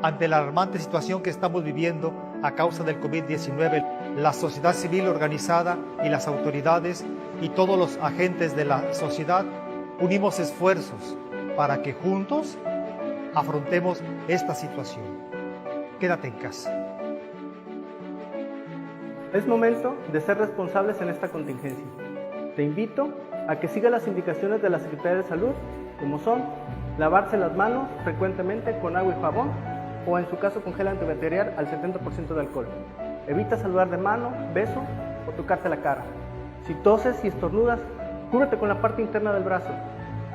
Ante la alarmante situación que estamos viviendo a causa del COVID-19, la sociedad civil organizada y las autoridades y todos los agentes de la sociedad unimos esfuerzos para que juntos afrontemos esta situación. Quédate en casa. Es momento de ser responsables en esta contingencia. Te invito a que sigas las indicaciones de la Secretaría de Salud, como son lavarse las manos frecuentemente con agua y jabón, o en su caso con gel antibacterial al 70% de alcohol. Evita saludar de mano, beso o tocarte la cara. Si toses y estornudas, cúbrete con la parte interna del brazo.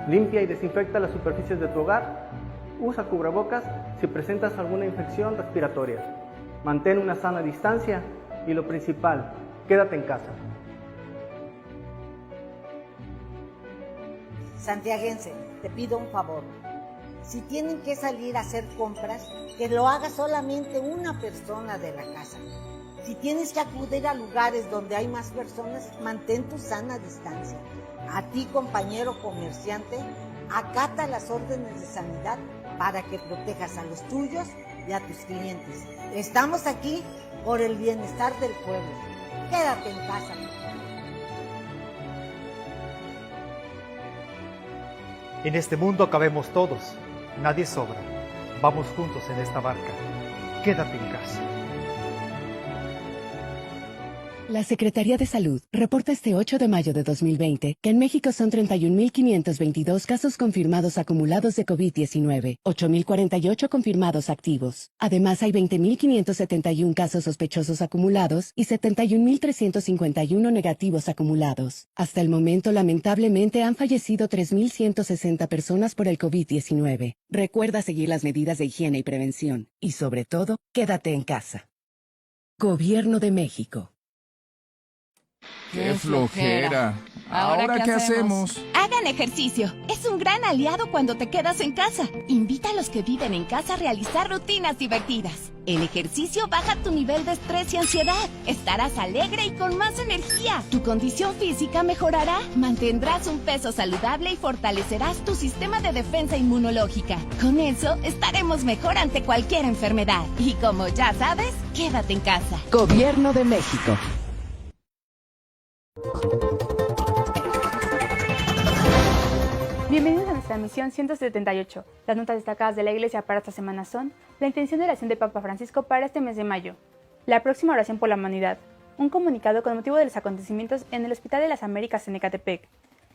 Limpia y desinfecta las superficies de tu hogar. Usa cubrebocas si presentas alguna infección respiratoria. Mantén una sana distancia y lo principal, quédate en casa. Santiaguense, te pido un favor. Si tienen que salir a hacer compras, que lo haga solamente una persona de la casa. Si tienes que acudir a lugares donde hay más personas, mantén tu sana distancia. A ti, compañero comerciante, acata las órdenes de sanidad para que protejas a los tuyos y a tus clientes. Estamos aquí por el bienestar del pueblo. Quédate en casa. En este mundo cabemos todos. Nadie sobra. Vamos juntos en esta barca. Quédate en casa. La Secretaría de Salud reporta este 8 de mayo de 2020 que en México son 31.522 casos confirmados acumulados de COVID-19, 8.048 confirmados activos. Además, hay 20.571 casos sospechosos acumulados y 71.351 negativos acumulados. Hasta el momento, lamentablemente, han fallecido 3.160 personas por el COVID-19. Recuerda seguir las medidas de higiene y prevención. Y sobre todo, quédate en casa. Gobierno de México. ¡Qué flojera! ¿Ahora qué hacemos? Hagan ejercicio. Es un gran aliado cuando te quedas en casa. Invita a los que viven en casa a realizar rutinas divertidas. El ejercicio baja tu nivel de estrés y ansiedad. Estarás alegre y con más energía. Tu condición física mejorará. Mantendrás un peso saludable y fortalecerás tu sistema de defensa inmunológica. Con eso, estaremos mejor ante cualquier enfermedad. Y como ya sabes, quédate en casa. Gobierno de México. Bienvenidos a nuestra misión 178. Las notas destacadas de la Iglesia para esta semana son: la intención de oración del Papa Francisco para este mes de mayo, la próxima oración por la humanidad, un comunicado con motivo de los acontecimientos en el Hospital de las Américas en Ecatepec,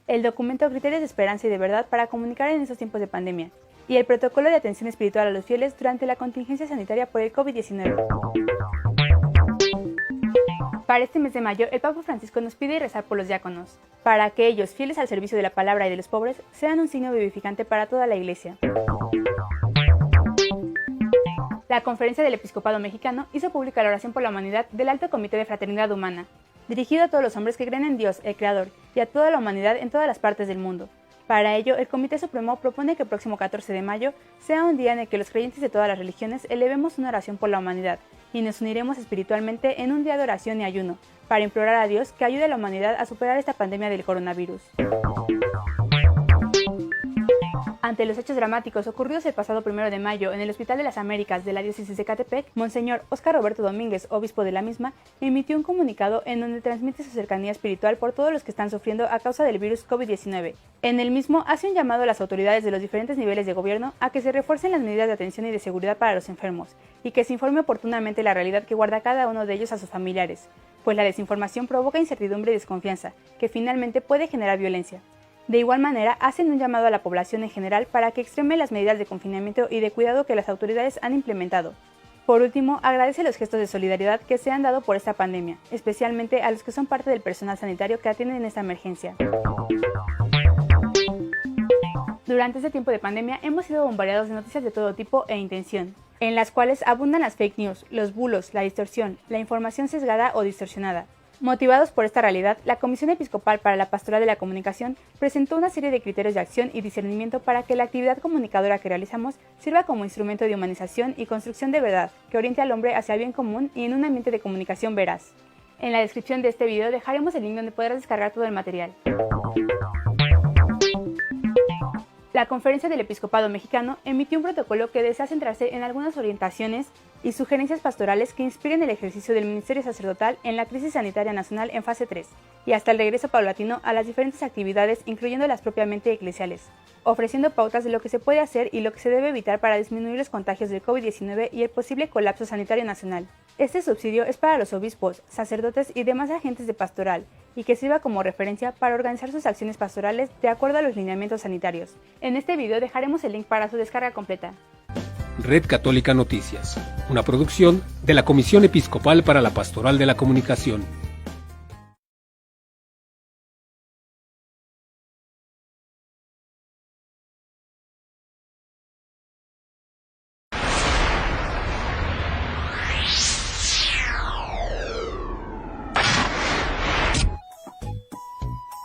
el documento Criterios de Esperanza y de Verdad para comunicar en estos tiempos de pandemia, y el protocolo de atención espiritual a los fieles durante la contingencia sanitaria por el COVID-19. Para este mes de mayo, el Papa Francisco nos pide rezar por los diáconos, para que ellos, fieles al servicio de la palabra y de los pobres, sean un signo vivificante para toda la Iglesia. La Conferencia del Episcopado Mexicano hizo pública la oración por la humanidad del Alto Comité de Fraternidad Humana, dirigido a todos los hombres que creen en Dios, el Creador, y a toda la humanidad en todas las partes del mundo. Para ello, el Comité Supremo propone que el próximo 14 de mayo sea un día en el que los creyentes de todas las religiones elevemos una oración por la humanidad y nos uniremos espiritualmente en un día de oración y ayuno, para implorar a Dios que ayude a la humanidad a superar esta pandemia del coronavirus. Ante los hechos dramáticos ocurridos el pasado 1 de mayo en el Hospital de las Américas de la Diócesis de Ecatepec, Monseñor Óscar Roberto Domínguez, obispo de la misma, emitió un comunicado en donde transmite su cercanía espiritual por todos los que están sufriendo a causa del virus COVID-19. En el mismo hace un llamado a las autoridades de los diferentes niveles de gobierno a que se refuercen las medidas de atención y de seguridad para los enfermos, y que se informe oportunamente la realidad que guarda cada uno de ellos a sus familiares, pues la desinformación provoca incertidumbre y desconfianza, que finalmente puede generar violencia. De igual manera, hacen un llamado a la población en general para que extreme las medidas de confinamiento y de cuidado que las autoridades han implementado. Por último, agradece los gestos de solidaridad que se han dado por esta pandemia, especialmente a los que son parte del personal sanitario que atienden esta emergencia. Durante este tiempo de pandemia hemos sido bombardeados de noticias de todo tipo e intención, en las cuales abundan las fake news, los bulos, la distorsión, la información sesgada o distorsionada. Motivados por esta realidad, la Comisión Episcopal para la Pastoral de la Comunicación presentó una serie de criterios de acción y discernimiento para que la actividad comunicadora que realizamos sirva como instrumento de humanización y construcción de verdad que oriente al hombre hacia el bien común y en un ambiente de comunicación veraz. En la descripción de este video dejaremos el link donde podrás descargar todo el material. La Conferencia del Episcopado Mexicano emitió un protocolo que desea centrarse en algunas orientaciones y sugerencias pastorales que inspiren el ejercicio del ministerio sacerdotal en la crisis sanitaria nacional en fase 3 y hasta el regreso paulatino a las diferentes actividades, incluyendo las propiamente eclesiales, ofreciendo pautas de lo que se puede hacer y lo que se debe evitar para disminuir los contagios del COVID-19 y el posible colapso sanitario nacional. Este subsidio es para los obispos, sacerdotes y demás agentes de pastoral y que sirva como referencia para organizar sus acciones pastorales de acuerdo a los lineamientos sanitarios. En este video dejaremos el link para su descarga completa. Red Católica Noticias, una producción de la Comisión Episcopal para la Pastoral de la Comunicación.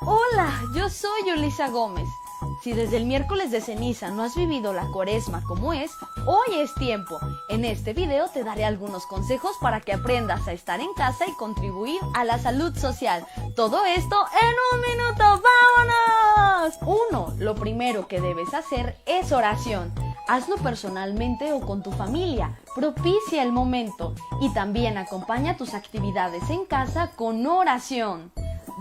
Hola, yo soy Yulisa Gómez. Si desde el miércoles de ceniza no has vivido la cuaresma como es, hoy es tiempo. En este video te daré algunos consejos para que aprendas a estar en casa y contribuir a la salud social. Todo esto en un minuto, ¡vámonos! 1. Lo primero que debes hacer es oración. Hazlo personalmente o con tu familia. Propicia el momento y también acompaña tus actividades en casa con oración.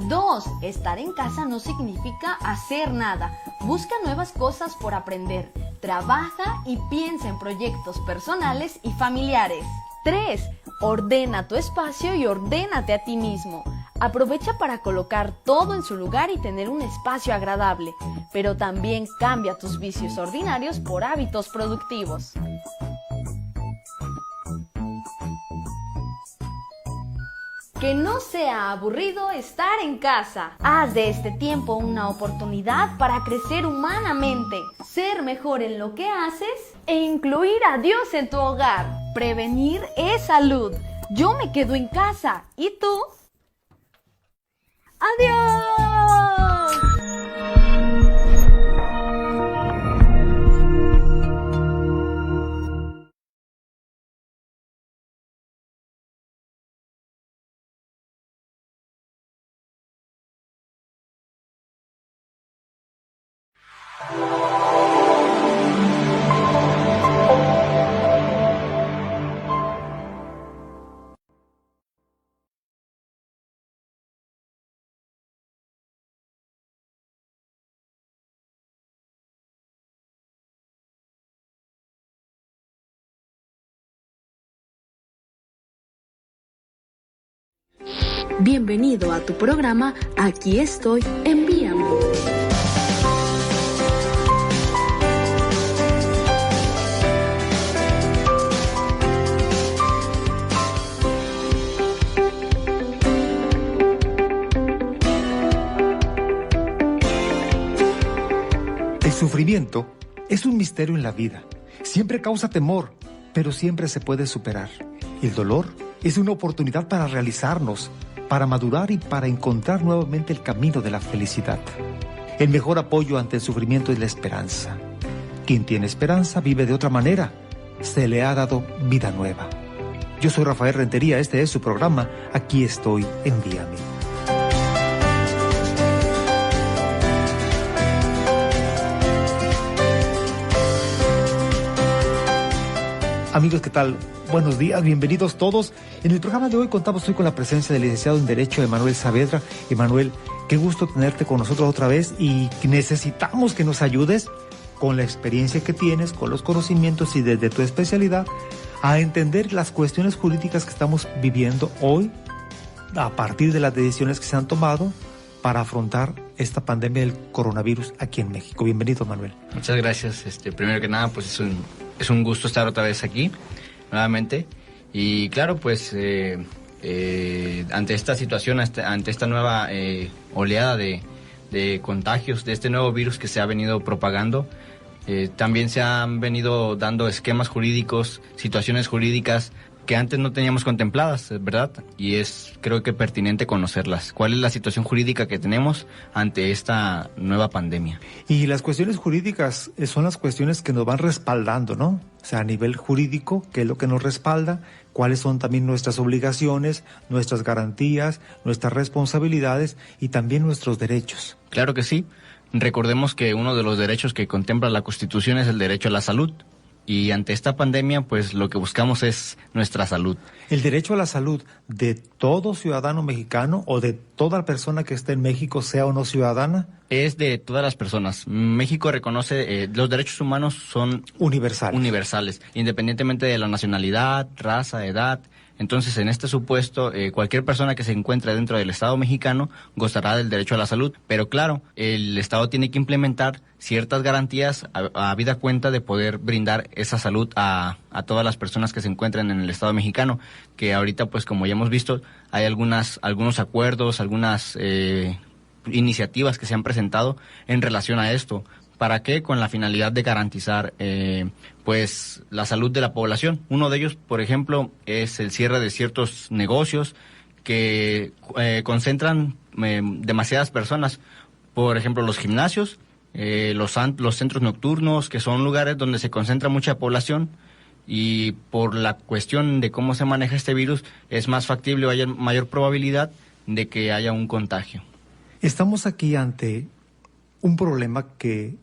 2. Estar en casa no significa hacer nada. Busca nuevas cosas por aprender. Trabaja y piensa en proyectos personales y familiares. 3. Ordena tu espacio y ordénate a ti mismo. Aprovecha para colocar todo en su lugar y tener un espacio agradable, pero también cambia tus vicios ordinarios por hábitos productivos. Que no sea aburrido estar en casa. Haz de este tiempo una oportunidad para crecer humanamente, ser mejor en lo que haces e incluir a Dios en tu hogar. Prevenir es salud. Yo me quedo en casa. ¿Y tú? ¡Adiós! Bienvenido a tu programa Aquí estoy, envíame. El sufrimiento es un misterio en la vida. Siempre causa temor, pero siempre se puede superar. El dolor es una oportunidad para realizarnos, para madurar y para encontrar nuevamente el camino de la felicidad. El mejor apoyo ante el sufrimiento es la esperanza. Quien tiene esperanza vive de otra manera. Se le ha dado vida nueva. Yo soy Rafael Rentería, este es su programa Aquí estoy, envíame. Amigos, ¿qué tal? Buenos días, bienvenidos todos. En el programa de hoy contamos hoy con la presencia del licenciado en Derecho Emanuel Saavedra. Emanuel, qué gusto tenerte con nosotros otra vez y necesitamos que nos ayudes con la experiencia que tienes, con los conocimientos y desde tu especialidad a entender las cuestiones jurídicas que estamos viviendo hoy a partir de las decisiones que se han tomado para afrontar esta pandemia del coronavirus aquí en México. Bienvenido, Manuel. Muchas gracias. Primero que nada, pues es un gusto estar otra vez aquí, nuevamente. Y claro, pues ante esta situación, ante esta nueva oleada de contagios, de este nuevo virus que se ha venido propagando, también se han venido dando esquemas jurídicos, situaciones jurídicas que antes no teníamos contempladas, ¿verdad? Y es, creo que pertinente conocerlas. ¿Cuál es la situación jurídica que tenemos ante esta nueva pandemia? Y las cuestiones jurídicas son las cuestiones que nos van respaldando, ¿no? O sea, a nivel jurídico, ¿qué es lo que nos respalda? cuáles son también nuestras obligaciones, nuestras garantías, nuestras responsabilidades y también nuestros derechos. Claro que sí. Recordemos que uno de los derechos que contempla la Constitución es el derecho a la salud. Y ante esta pandemia, pues lo que buscamos es nuestra salud. El derecho a la salud de todo ciudadano mexicano o de toda persona que esté en México, sea o no ciudadana. Es de todas las personas. México reconoce los derechos humanos son universales, independientemente de la nacionalidad, raza, edad. Entonces, en este supuesto, cualquier persona que se encuentre dentro del Estado mexicano gozará del derecho a la salud. Pero claro, el Estado tiene que implementar ciertas garantías a vida cuenta de poder brindar esa salud a todas las personas que se encuentran en el Estado mexicano. Que ahorita, pues como ya hemos visto, hay algunos acuerdos, algunas iniciativas que se han presentado en relación a esto. ¿Para qué? Con la finalidad de garantizar pues la salud de la población. Uno de ellos, por ejemplo, es el cierre de ciertos negocios que concentran demasiadas personas. Por ejemplo, los gimnasios, los centros nocturnos, que son lugares donde se concentra mucha población, y por la cuestión de cómo se maneja este virus es más factible o hay mayor probabilidad de que haya un contagio. Estamos aquí ante un problema que,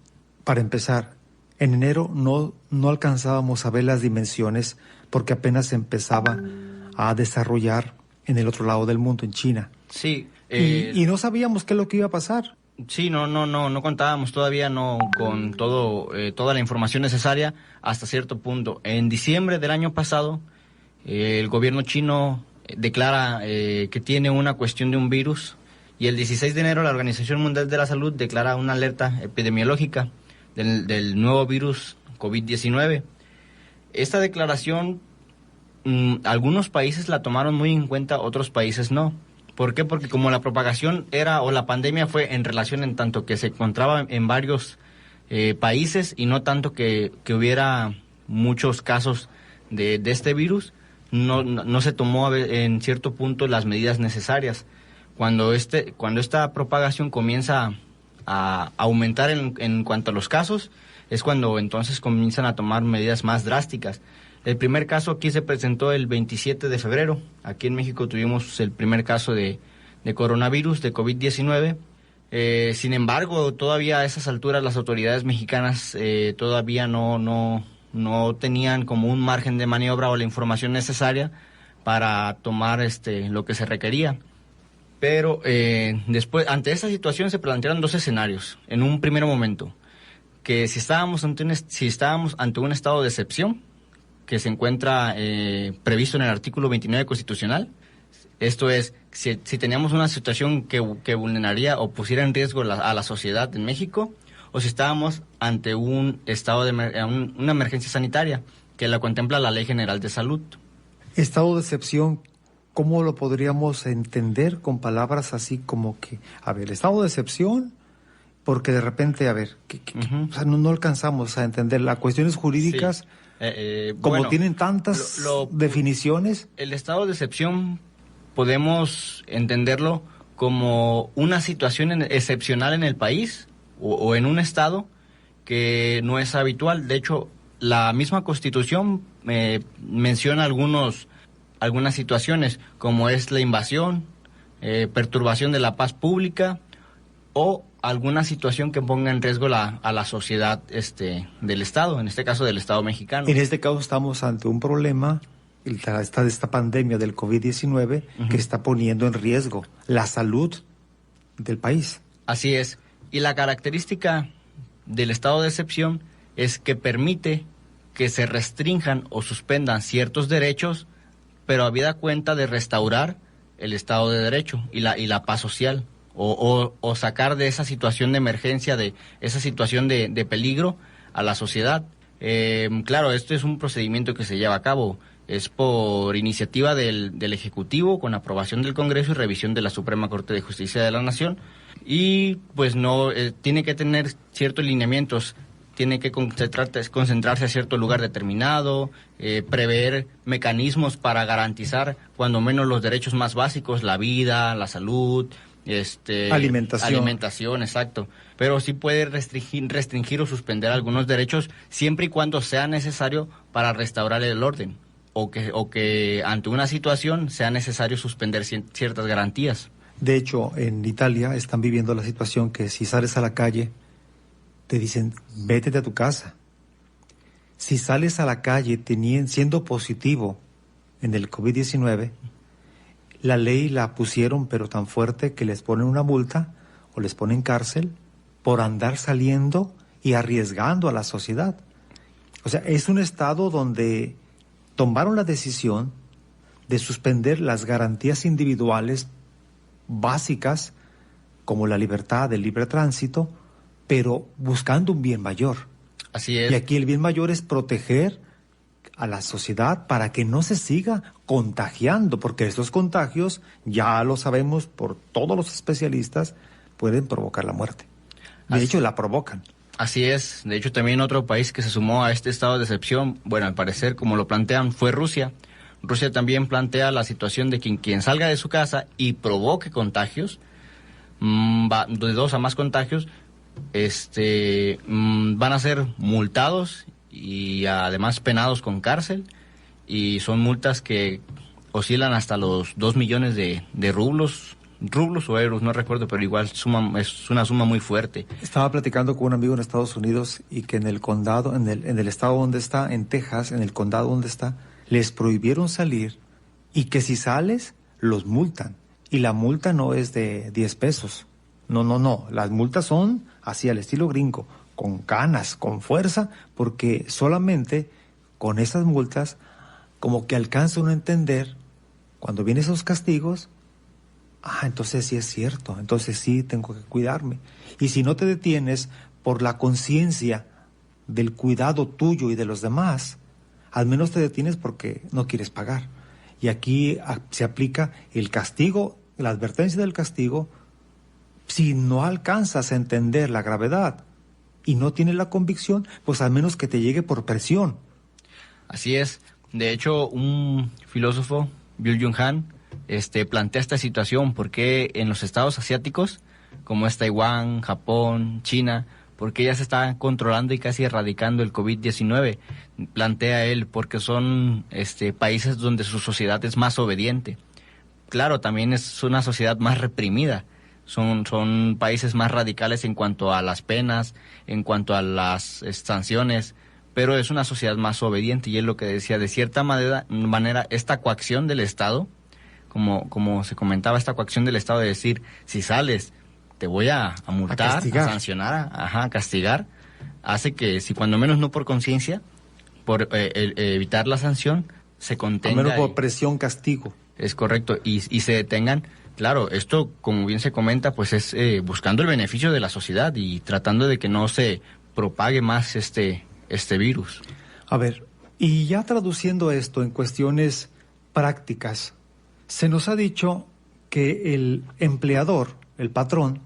para empezar, en enero no alcanzábamos a ver las dimensiones porque apenas se empezaba a desarrollar en el otro lado del mundo, en China. Sí. Y no sabíamos qué es lo que iba a pasar. Sí, no contábamos todavía con toda la información necesaria hasta cierto punto. En diciembre del año pasado, el gobierno chino declara que tiene una cuestión de un virus, y el 16 de enero la Organización Mundial de la Salud declara una alerta epidemiológica del nuevo virus COVID-19. Esta declaración, algunos países la tomaron muy en cuenta, otros países no. ¿Por qué? Porque como la propagación la pandemia fue en relación en tanto que se encontraba en varios países y no tanto que hubiera muchos casos de este virus, no se tomó en cierto punto las medidas necesarias. Cuando esta propagación comienza a aumentar en cuanto a los casos, es cuando entonces comienzan a tomar medidas más drásticas. El primer caso aquí se presentó el 27 de febrero. Aquí en México tuvimos el primer caso de coronavirus, de COVID-19. Sin embargo, todavía a esas alturas las autoridades mexicanas todavía no tenían como un margen de maniobra o la información necesaria para tomar lo que se requería. Pero después, ante esta situación se plantearon dos escenarios. En un primer momento, que si estábamos ante un estado de excepción, que se encuentra previsto en el artículo 29 constitucional. Esto es, si teníamos una situación que vulneraría o pusiera en riesgo a la sociedad en México, o si estábamos ante un estado una emergencia sanitaria, que la contempla la Ley General de Salud. Estado de excepción, ¿cómo lo podríamos entender con palabras así como que, a ver, estado de excepción? Porque de repente, a ver, o sea, no alcanzamos a entender las cuestiones jurídicas. Sí. Como tienen tantas definiciones. El estado de excepción podemos entenderlo como una situación excepcional en el país o en un estado que no es habitual. De hecho, la misma Constitución menciona algunas situaciones, como es la invasión, perturbación de la paz pública o alguna situación que ponga en riesgo a la sociedad del Estado, en este caso del Estado mexicano. En este caso estamos ante un problema, esta pandemia del COVID-19, que está poniendo en riesgo la salud del país. Así es. Y la característica del estado de excepción es que permite que se restrinjan o suspendan ciertos derechos, pero habida cuenta de restaurar el Estado de Derecho y la paz social. O sacar de esa situación de emergencia, de esa situación de peligro a la sociedad. Claro, esto es un procedimiento que se lleva a cabo. Es por iniciativa del Ejecutivo, con aprobación del Congreso y revisión de la Suprema Corte de Justicia de la Nación. Y pues tiene que tener ciertos lineamientos. Tiene que concentrarse a cierto lugar determinado, prever mecanismos para garantizar cuando menos los derechos más básicos, la vida, la salud, alimentación, exacto. Pero sí puede restringir o suspender algunos derechos siempre y cuando sea necesario para restaurar el orden o que ante una situación sea necesario suspender ciertas garantías. De hecho, en Italia están viviendo la situación que si sales a la calle, te dicen, vete a tu casa. Si sales a la calle siendo positivo en el COVID-19, la ley la pusieron pero tan fuerte que les ponen una multa o les ponen cárcel por andar saliendo y arriesgando a la sociedad. O sea, es un estado donde tomaron la decisión de suspender las garantías individuales básicas como la libertad, el libre tránsito, pero buscando un bien mayor. Así es. Y aquí el bien mayor es proteger a la sociedad para que no se siga contagiando, porque estos contagios, ya lo sabemos por todos los especialistas, pueden provocar la muerte. De hecho, la provocan. Así es. De hecho, también otro país que se sumó a este estado de excepción, bueno, al parecer, como lo plantean, fue Rusia. Rusia también plantea la situación de que quien salga de su casa y provoque contagios, de 2 a más contagios, van a ser multados y además penados con cárcel, y son multas que oscilan hasta los 2 millones de rublos o euros, no recuerdo, pero igual es una suma muy fuerte. Estaba platicando con un amigo en Estados Unidos y que en el condado, en el estado donde está, en Texas, en el condado donde está, les prohibieron salir y que si sales, los multan. Y la multa no es de 10 pesos. No. Las multas son así al estilo gringo, con canas, con fuerza, porque solamente con esas multas como que alcanza uno a entender cuando vienen esos castigos, entonces sí es cierto, entonces sí tengo que cuidarme. Y si no te detienes por la conciencia del cuidado tuyo y de los demás, al menos te detienes porque no quieres pagar. Y aquí se aplica el castigo, la advertencia del castigo. Si no alcanzas a entender la gravedad y no tienes la convicción, pues al menos que te llegue por presión. Así es. De hecho, un filósofo, Byung-Chul Han, plantea esta situación, porque en los estados asiáticos, como es Taiwán, Japón, China, porque ya se está controlando y casi erradicando el COVID-19, plantea él, porque son países donde su sociedad es más obediente. Claro, también es una sociedad más reprimida. Son países más radicales en cuanto a las penas, en cuanto a las sanciones, pero es una sociedad más obediente, y es lo que decía, de cierta manera esta coacción del Estado, como se comentaba, esta coacción del Estado de decir, si sales, te voy a multar, a sancionar, a castigar, hace que, si cuando menos no por conciencia, por evitar la sanción, se contenga. Al menos por presión, castigo. Es correcto, y se detengan. Claro, esto, como bien se comenta, pues es buscando el beneficio de la sociedad y tratando de que no se propague más este virus. A ver, y ya traduciendo esto en cuestiones prácticas, se nos ha dicho que el empleador, el patrón,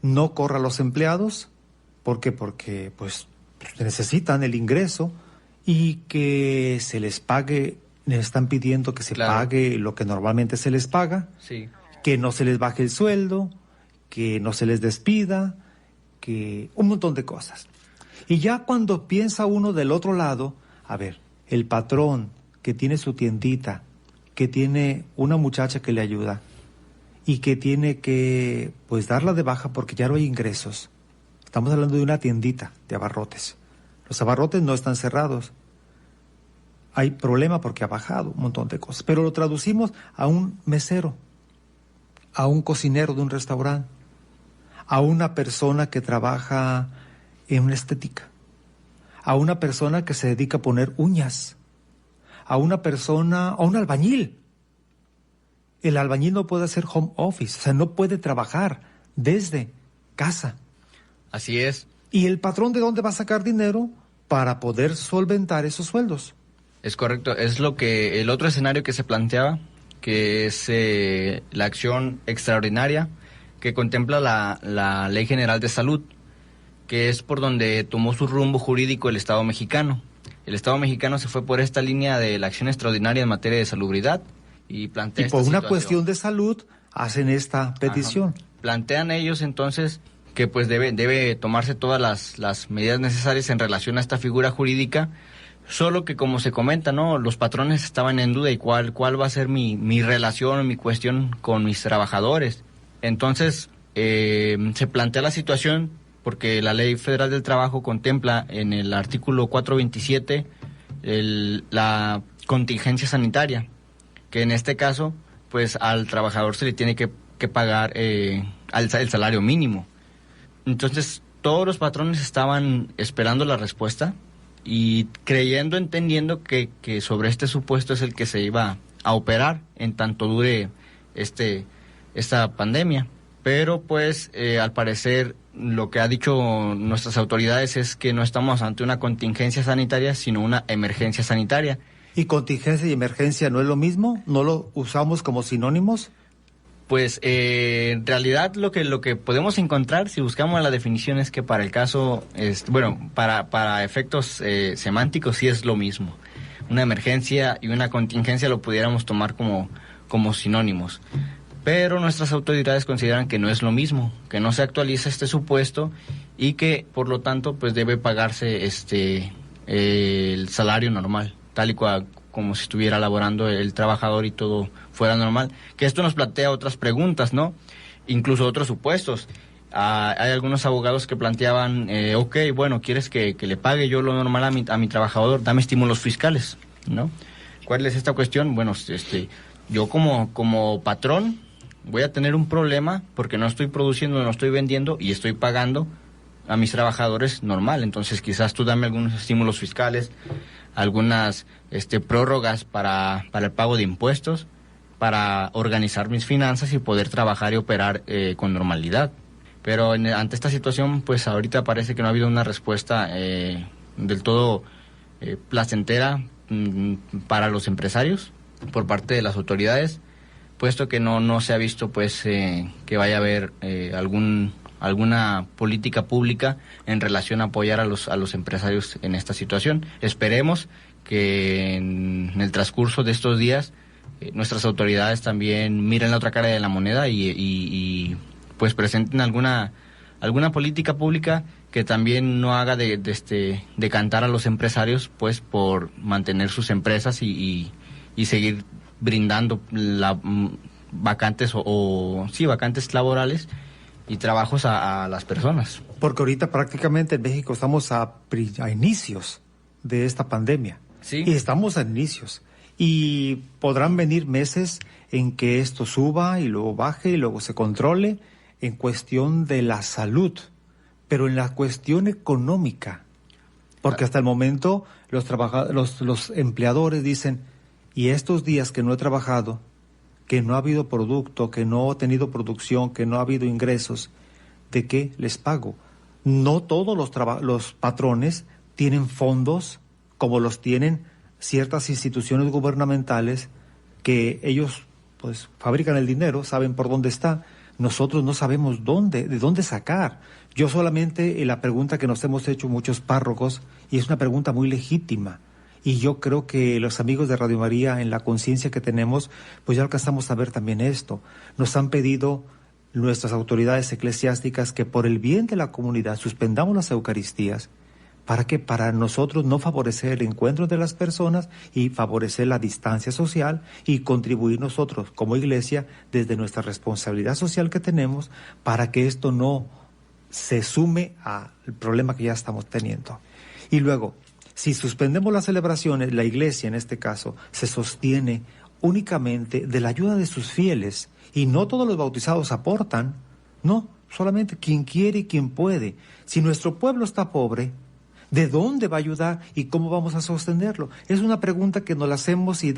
no corra a los empleados. ¿Por qué? Porque pues necesitan el ingreso y que se les pague, les están pidiendo que se pague lo que normalmente se les paga. Sí. Que no se les baje el sueldo, que no se les despida, que un montón de cosas. Y ya cuando piensa uno del otro lado, a ver, el patrón que tiene su tiendita, que tiene una muchacha que le ayuda y que tiene que pues darla de baja porque ya no hay ingresos. Estamos hablando de una tiendita de abarrotes. Los abarrotes no están cerrados. Hay problema porque ha bajado un montón de cosas. Pero lo traducimos a un mesero, a un cocinero de un restaurante, a una persona que trabaja en una estética, a una persona que se dedica a poner uñas, a una persona, a un albañil. El albañil no puede hacer home office, o sea, no puede trabajar desde casa. Así es. ¿Y el patrón de dónde va a sacar dinero para poder solventar esos sueldos? Es correcto, es lo que el otro escenario que se planteaba, que es la acción extraordinaria que contempla la Ley General de Salud, que es por donde tomó su rumbo jurídico el Estado mexicano. El Estado mexicano se fue por esta línea de la acción extraordinaria en materia de salubridad y plantea esta situación. Y por una cuestión de salud hacen esta petición. Ajá. Plantean ellos entonces que pues debe tomarse todas las medidas necesarias en relación a esta figura jurídica, Solo que, como se comenta, ¿no? Los patrones estaban en duda y cuál va a ser mi relación o mi cuestión con mis trabajadores. Entonces, se plantea la situación porque la Ley Federal del Trabajo contempla en el artículo 427 la contingencia sanitaria, que en este caso, pues al trabajador se le tiene que pagar el salario mínimo. Entonces, todos los patrones estaban esperando la respuesta y entendiendo que sobre este supuesto es el que se iba a operar en tanto dure esta pandemia. Pero pues al parecer lo que ha dicho nuestras autoridades es que no estamos ante una contingencia sanitaria, sino una emergencia sanitaria. ¿Y contingencia y emergencia no es lo mismo? ¿No lo usamos como sinónimos? Pues en realidad lo que podemos encontrar si buscamos la definición es que para el caso, para efectos semánticos sí es lo mismo. Una emergencia y una contingencia lo pudiéramos tomar como sinónimos. Pero nuestras autoridades consideran que no es lo mismo, que no se actualiza este supuesto y que por lo tanto pues debe pagarse el salario normal, tal y cual como si estuviera laborando el trabajador y todo fuera normal. Que esto nos plantea otras preguntas, ¿no? Incluso otros supuestos. Hay algunos abogados que planteaban, ¿quieres que le pague yo lo normal a mi trabajador? Dame estímulos fiscales, ¿no? ¿Cuál es esta cuestión? Bueno, yo como patrón voy a tener un problema porque no estoy produciendo, no estoy vendiendo y estoy pagando a mis trabajadores normal. Entonces quizás tú dame algunos estímulos fiscales, algunas prórrogas para el pago de impuestos, para organizar mis finanzas y poder trabajar y operar con normalidad. Pero ante esta situación, pues ahorita parece que no ha habido una respuesta del todo placentera para los empresarios por parte de las autoridades, puesto que no se ha visto pues que vaya a haber alguna política pública en relación a apoyar a los empresarios en esta situación. Esperemos que en el transcurso de estos días nuestras autoridades también miren la otra cara de la moneda y pues presenten alguna política pública que también no haga de cantar a los empresarios pues por mantener sus empresas y seguir brindando vacantes vacantes laborales y trabajos a las personas. Porque ahorita prácticamente en México estamos a inicios de esta pandemia. Sí. Y estamos a inicios. Y podrán venir meses en que esto suba y luego baje y luego se controle en cuestión de la salud, pero en la cuestión económica. Porque hasta el momento los empleadores dicen, y estos días que no he trabajado, que no ha habido producto, que no he tenido producción, que no ha habido ingresos, ¿de qué les pago? No todos los patrones tienen fondos como los tienen ciertas instituciones gubernamentales que ellos pues fabrican el dinero, saben por dónde está. Nosotros no sabemos de dónde sacar. Yo solamente la pregunta que nos hemos hecho muchos párrocos, y es una pregunta muy legítima, y yo creo que los amigos de Radio María, en la conciencia que tenemos, pues ya alcanzamos a ver también esto. Nos han pedido nuestras autoridades eclesiásticas que por el bien de la comunidad suspendamos las Eucaristías. ¿Para qué? Para nosotros no favorecer el encuentro de las personas y favorecer la distancia social y contribuir nosotros como iglesia desde nuestra responsabilidad social que tenemos para que esto no se sume al problema que ya estamos teniendo. Y luego, si suspendemos las celebraciones, la iglesia en este caso se sostiene únicamente de la ayuda de sus fieles y no todos los bautizados aportan, no, solamente quien quiere y quien puede. Si nuestro pueblo está pobre, ¿de dónde va a ayudar y cómo vamos a sostenerlo? Es una pregunta que nos la hacemos y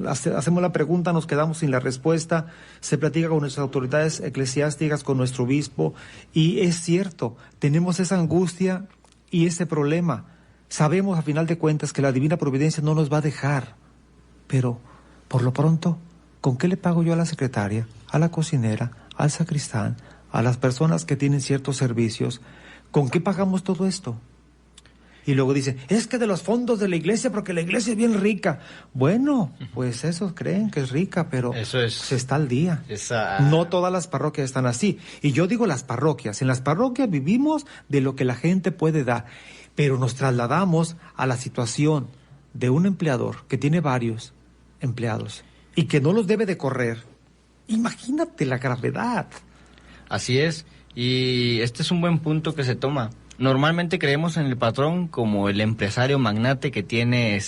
hacemos la pregunta, nos quedamos sin la respuesta, se platica con nuestras autoridades eclesiásticas, con nuestro obispo, y es cierto, tenemos esa angustia y ese problema. Sabemos a final de cuentas que la divina providencia no nos va a dejar, pero por lo pronto, ¿con qué le pago yo a la secretaria, a la cocinera, al sacristán, a las personas que tienen ciertos servicios? ¿Con qué pagamos todo esto? Y luego dicen, es que de los fondos de la iglesia, porque la iglesia es bien rica. Bueno, pues esos creen que es rica, pero se está al día. No todas las parroquias están así. Y yo digo las parroquias. En las parroquias vivimos de lo que la gente puede dar, pero nos trasladamos a la situación de un empleador que tiene varios empleados y que no los debe de correr. Imagínate la gravedad. Así es, y este es un buen punto que se toma. Normalmente creemos en el patrón como el empresario magnate que tiene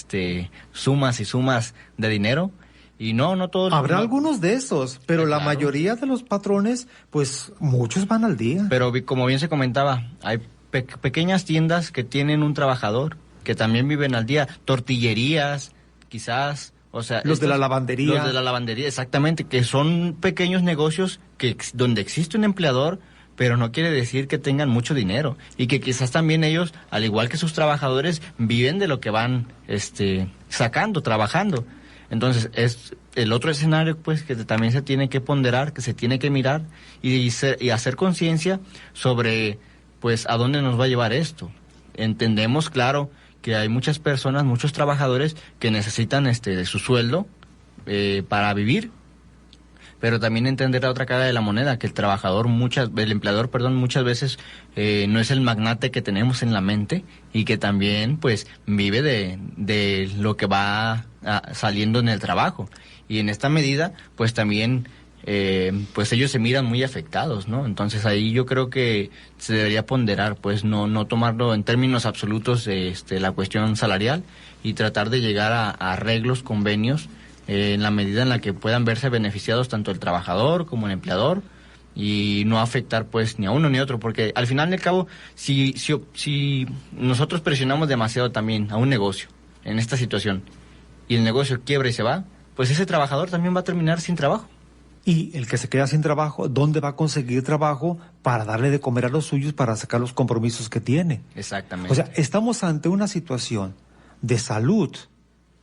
sumas y sumas de dinero, y no todos. Habrá algunos de esos, pero la mayoría de los patrones, pues muchos van al día. Pero como bien se comentaba, hay pequeñas tiendas que tienen un trabajador que también viven al día, tortillerías, quizás. O sea, los de la lavandería. Los de la lavandería, exactamente, que son pequeños negocios donde existe un empleador, pero no quiere decir que tengan mucho dinero, y que quizás también ellos, al igual que sus trabajadores, viven de lo que van sacando, trabajando. Entonces, es el otro escenario, pues, que también se tiene que ponderar, que se tiene que mirar y hacer conciencia sobre, pues, a dónde nos va a llevar esto. Entendemos, claro, que hay muchas personas, muchos trabajadores que necesitan de su sueldo para vivir, pero también entender la otra cara de la moneda, que el empleador, muchas veces no es el magnate que tenemos en la mente, y que también pues vive de lo que va saliendo en el trabajo, y en esta medida pues también pues ellos se miran muy afectados, ¿no? Entonces ahí yo creo que se debería ponderar, pues no tomarlo en términos absolutos la cuestión salarial, y tratar de llegar a arreglos, convenios, en la medida en la que puedan verse beneficiados tanto el trabajador como el empleador, y no afectar pues ni a uno ni a otro, porque al final del cabo, si nosotros presionamos demasiado también a un negocio en esta situación, y el negocio quiebra y se va, pues ese trabajador también va a terminar sin trabajo. Y el que se queda sin trabajo, ¿dónde va a conseguir trabajo para darle de comer a los suyos, para sacar los compromisos que tiene? Exactamente. O sea, estamos ante una situación de salud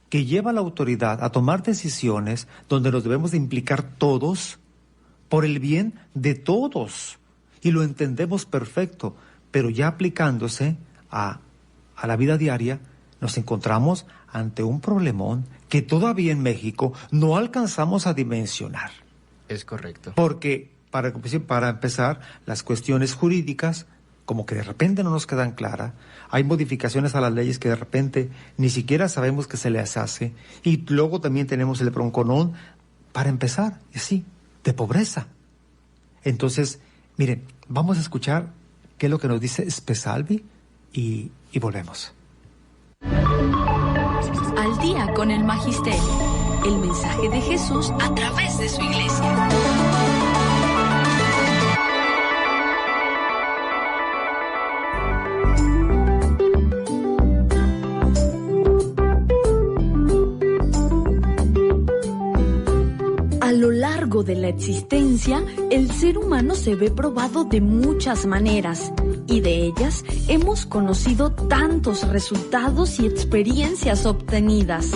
que lleva a la autoridad a tomar decisiones donde nos debemos de implicar todos por el bien de todos. Y lo entendemos perfecto, pero ya aplicándose a la vida diaria, nos encontramos ante un problemón que todavía en México no alcanzamos a dimensionar. Es correcto. Porque, para empezar, las cuestiones jurídicas, como que de repente no nos quedan claras, hay modificaciones a las leyes que de repente ni siquiera sabemos que se les hace, y luego también tenemos el bronconón, para empezar, sí, de pobreza. Entonces, miren, vamos a escuchar qué es lo que nos dice Spesalvi y volvemos. Al día con el Magisterio. El mensaje de Jesús a través de su iglesia. A lo largo de la existencia, el ser humano se ve probado de muchas maneras, y de ellas hemos conocido tantos resultados y experiencias obtenidas.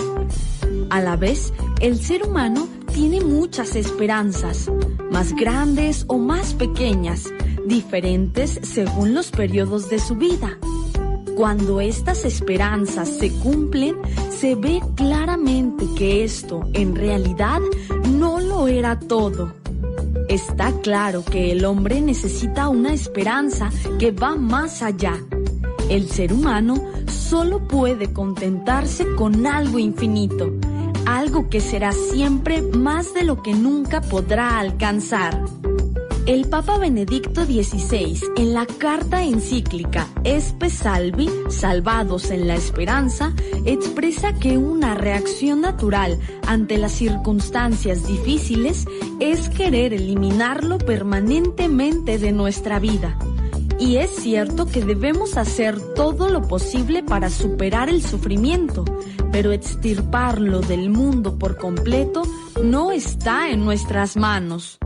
A la vez, el ser humano tiene muchas esperanzas, más grandes o más pequeñas, diferentes según los periodos de su vida. Cuando estas esperanzas se cumplen, se ve claramente que esto, en realidad, no lo era todo. Está claro que el hombre necesita una esperanza que va más allá. El ser humano solo puede contentarse con algo infinito, algo que será siempre más de lo que nunca podrá alcanzar. El Papa Benedicto XVI, en la carta encíclica Espe Salvi, Salvados en la Esperanza, expresa que una reacción natural ante las circunstancias difíciles es querer eliminarlo permanentemente de nuestra vida. Y es cierto que debemos hacer todo lo posible para superar el sufrimiento, pero extirparlo del mundo por completo no está en nuestras manos.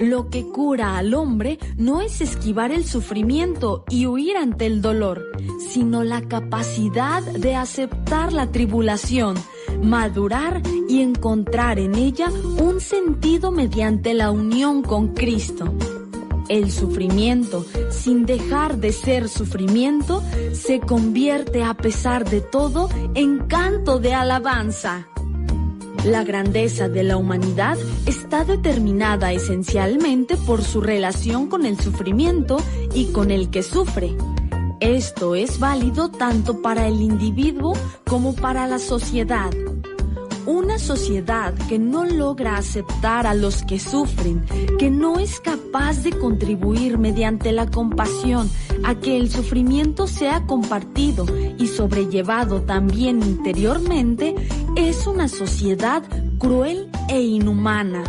Lo que cura al hombre no es esquivar el sufrimiento y huir ante el dolor, sino la capacidad de aceptar la tribulación, madurar y encontrar en ella un sentido mediante la unión con Cristo. El sufrimiento, sin dejar de ser sufrimiento, se convierte a pesar de todo en canto de alabanza. La grandeza de la humanidad está determinada esencialmente por su relación con el sufrimiento y con el que sufre. Esto es válido tanto para el individuo como para la sociedad. Una sociedad que no logra aceptar a los que sufren, que no es capaz de contribuir mediante la compasión a que el sufrimiento sea compartido y sobrellevado también interiormente, es una sociedad cruel e inhumana.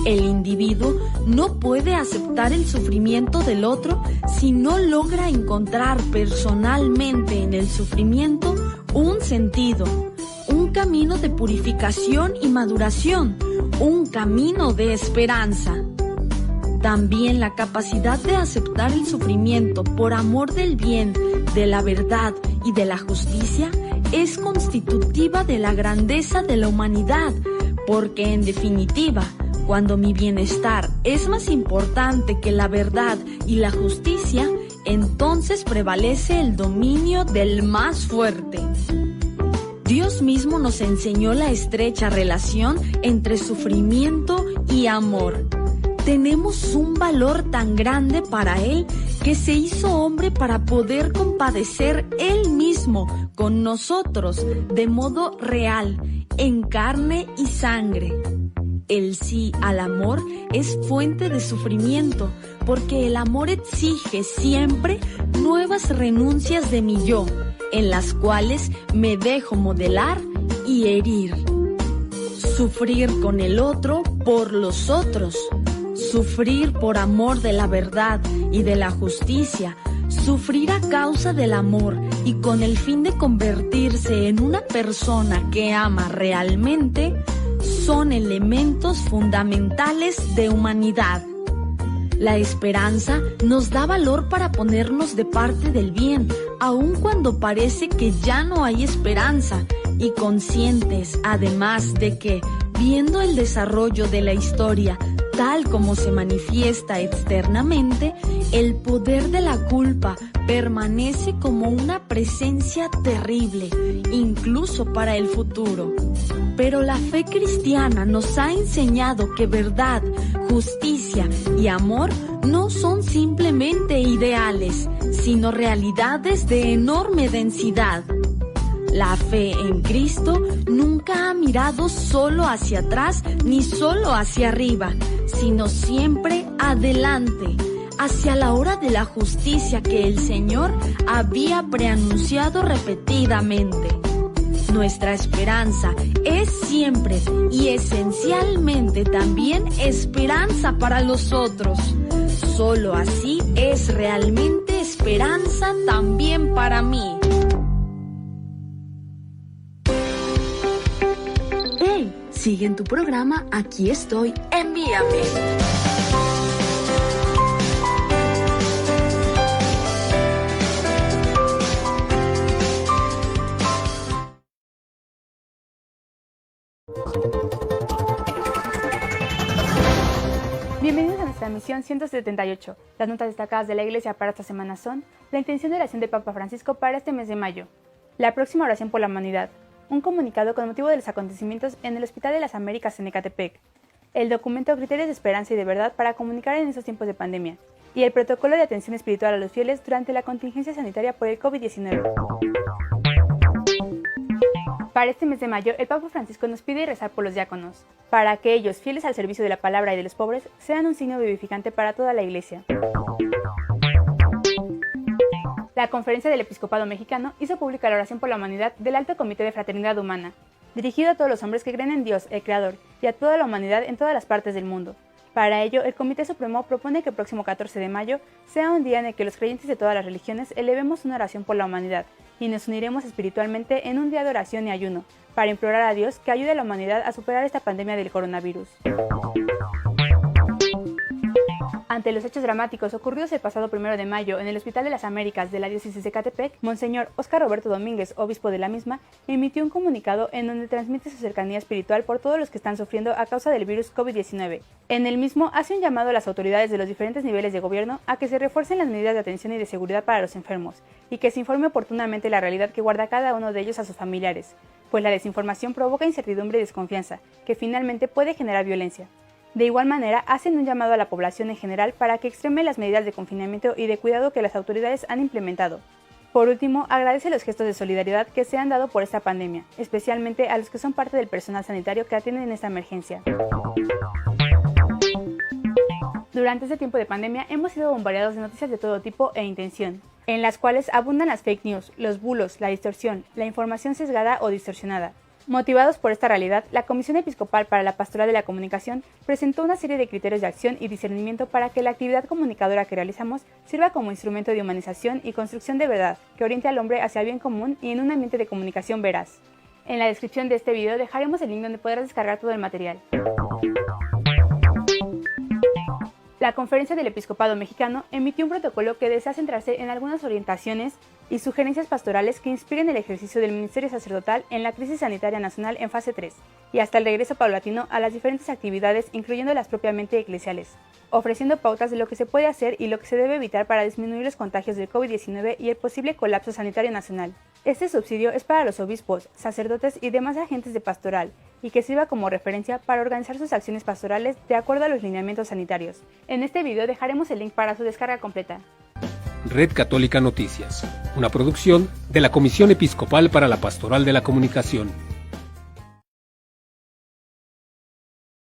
El individuo no puede aceptar el sufrimiento del otro si no logra encontrar personalmente en el sufrimiento un sentido, un camino de purificación y maduración, un camino de esperanza. También la capacidad de aceptar el sufrimiento por amor del bien, de la verdad y de la justicia es constitutiva de la grandeza de la humanidad, porque en definitiva, cuando mi bienestar es más importante que la verdad y la justicia, entonces prevalece el dominio del más fuerte. Dios mismo nos enseñó la estrecha relación entre sufrimiento y amor. Tenemos un valor tan grande para Él que se hizo hombre para poder compadecer Él mismo con nosotros de modo real, en carne y sangre. El sí al amor es fuente de sufrimiento, porque el amor exige siempre nuevas renuncias de mi yo, en las cuales me dejo modelar y herir. Sufrir con el otro por los otros. Sufrir por amor de la verdad y de la justicia. Sufrir a causa del amor y con el fin de convertirse en una persona que ama realmente, son elementos fundamentales de humanidad. La esperanza nos da valor para ponernos de parte del bien, aun cuando parece que ya no hay esperanza, y conscientes además de que, viendo el desarrollo de la historia tal como se manifiesta externamente, el poder de la culpa permanece como una presencia terrible, incluso para el futuro. Pero la fe cristiana nos ha enseñado que verdad, justicia y amor no son simplemente ideales, sino realidades de enorme densidad. La fe en Cristo nunca ha mirado solo hacia atrás ni solo hacia arriba, sino siempre adelante, hacia la hora de la justicia que el Señor había preanunciado repetidamente. Nuestra esperanza es siempre y esencialmente también esperanza para los otros. Solo así es realmente esperanza también para mí. ¡Hey! Sigue en tu programa Aquí Estoy, envíame. Bienvenidos a nuestra misión 178. Las notas destacadas de la Iglesia para esta semana son: la intención de oración del Papa Francisco para este mes de mayo, la próxima oración por la humanidad, un comunicado con motivo de los acontecimientos en el Hospital de las Américas en Ecatepec, el documento Criterios de Esperanza y de Verdad para comunicar en estos tiempos de pandemia, y el protocolo de atención espiritual a los fieles durante la contingencia sanitaria por el COVID-19. Para este mes de mayo, el Papa Francisco nos pide rezar por los diáconos, para que ellos, fieles al servicio de la palabra y de los pobres, sean un signo vivificante para toda la Iglesia. La Conferencia del Episcopado Mexicano hizo pública la oración por la humanidad del Alto Comité de Fraternidad Humana, dirigido a todos los hombres que creen en Dios, el Creador, y a toda la humanidad en todas las partes del mundo. Para ello, el Comité Supremo propone que el próximo 14 de mayo sea un día en el que los creyentes de todas las religiones elevemos una oración por la humanidad y nos uniremos espiritualmente en un día de oración y ayuno, para implorar a Dios que ayude a la humanidad a superar esta pandemia del coronavirus. Ante los hechos dramáticos ocurridos el pasado 1 de mayo en el Hospital de las Américas de la diócesis de Ecatepec, Monseñor Óscar Roberto Domínguez, obispo de la misma, emitió un comunicado en donde transmite su cercanía espiritual por todos los que están sufriendo a causa del virus COVID-19. En el mismo hace un llamado a las autoridades de los diferentes niveles de gobierno a que se refuercen las medidas de atención y de seguridad para los enfermos, y que se informe oportunamente la realidad que guarda cada uno de ellos a sus familiares, pues la desinformación provoca incertidumbre y desconfianza, que finalmente puede generar violencia. De igual manera, hacen un llamado a la población en general para que extreme las medidas de confinamiento y de cuidado que las autoridades han implementado. Por último, agradece los gestos de solidaridad que se han dado por esta pandemia, especialmente a los que son parte del personal sanitario que atienden esta emergencia. Durante este tiempo de pandemia hemos sido bombardeados de noticias de todo tipo e intención, en las cuales abundan las fake news, los bulos, la distorsión, la información sesgada o distorsionada. Motivados por esta realidad, la Comisión Episcopal para la Pastoral de la Comunicación presentó una serie de criterios de acción y discernimiento para que la actividad comunicadora que realizamos sirva como instrumento de humanización y construcción de verdad, que oriente al hombre hacia el bien común y en un ambiente de comunicación veraz. En la descripción de este video dejaremos el link donde podrás descargar todo el material. La Conferencia del Episcopado Mexicano emitió un protocolo que desea centrarse en algunas orientaciones y sugerencias pastorales que inspiren el ejercicio del ministerio sacerdotal en la crisis sanitaria nacional en fase 3 y hasta el regreso paulatino a las diferentes actividades, incluyendo las propiamente eclesiales, ofreciendo pautas de lo que se puede hacer y lo que se debe evitar para disminuir los contagios del COVID-19 y el posible colapso sanitario nacional. Este subsidio es para los obispos, sacerdotes y demás agentes de pastoral, y que sirva como referencia para organizar sus acciones pastorales de acuerdo a los lineamientos sanitarios. En este video dejaremos el link para su descarga completa. Red Católica Noticias, una producción de la Comisión Episcopal para la Pastoral de la Comunicación.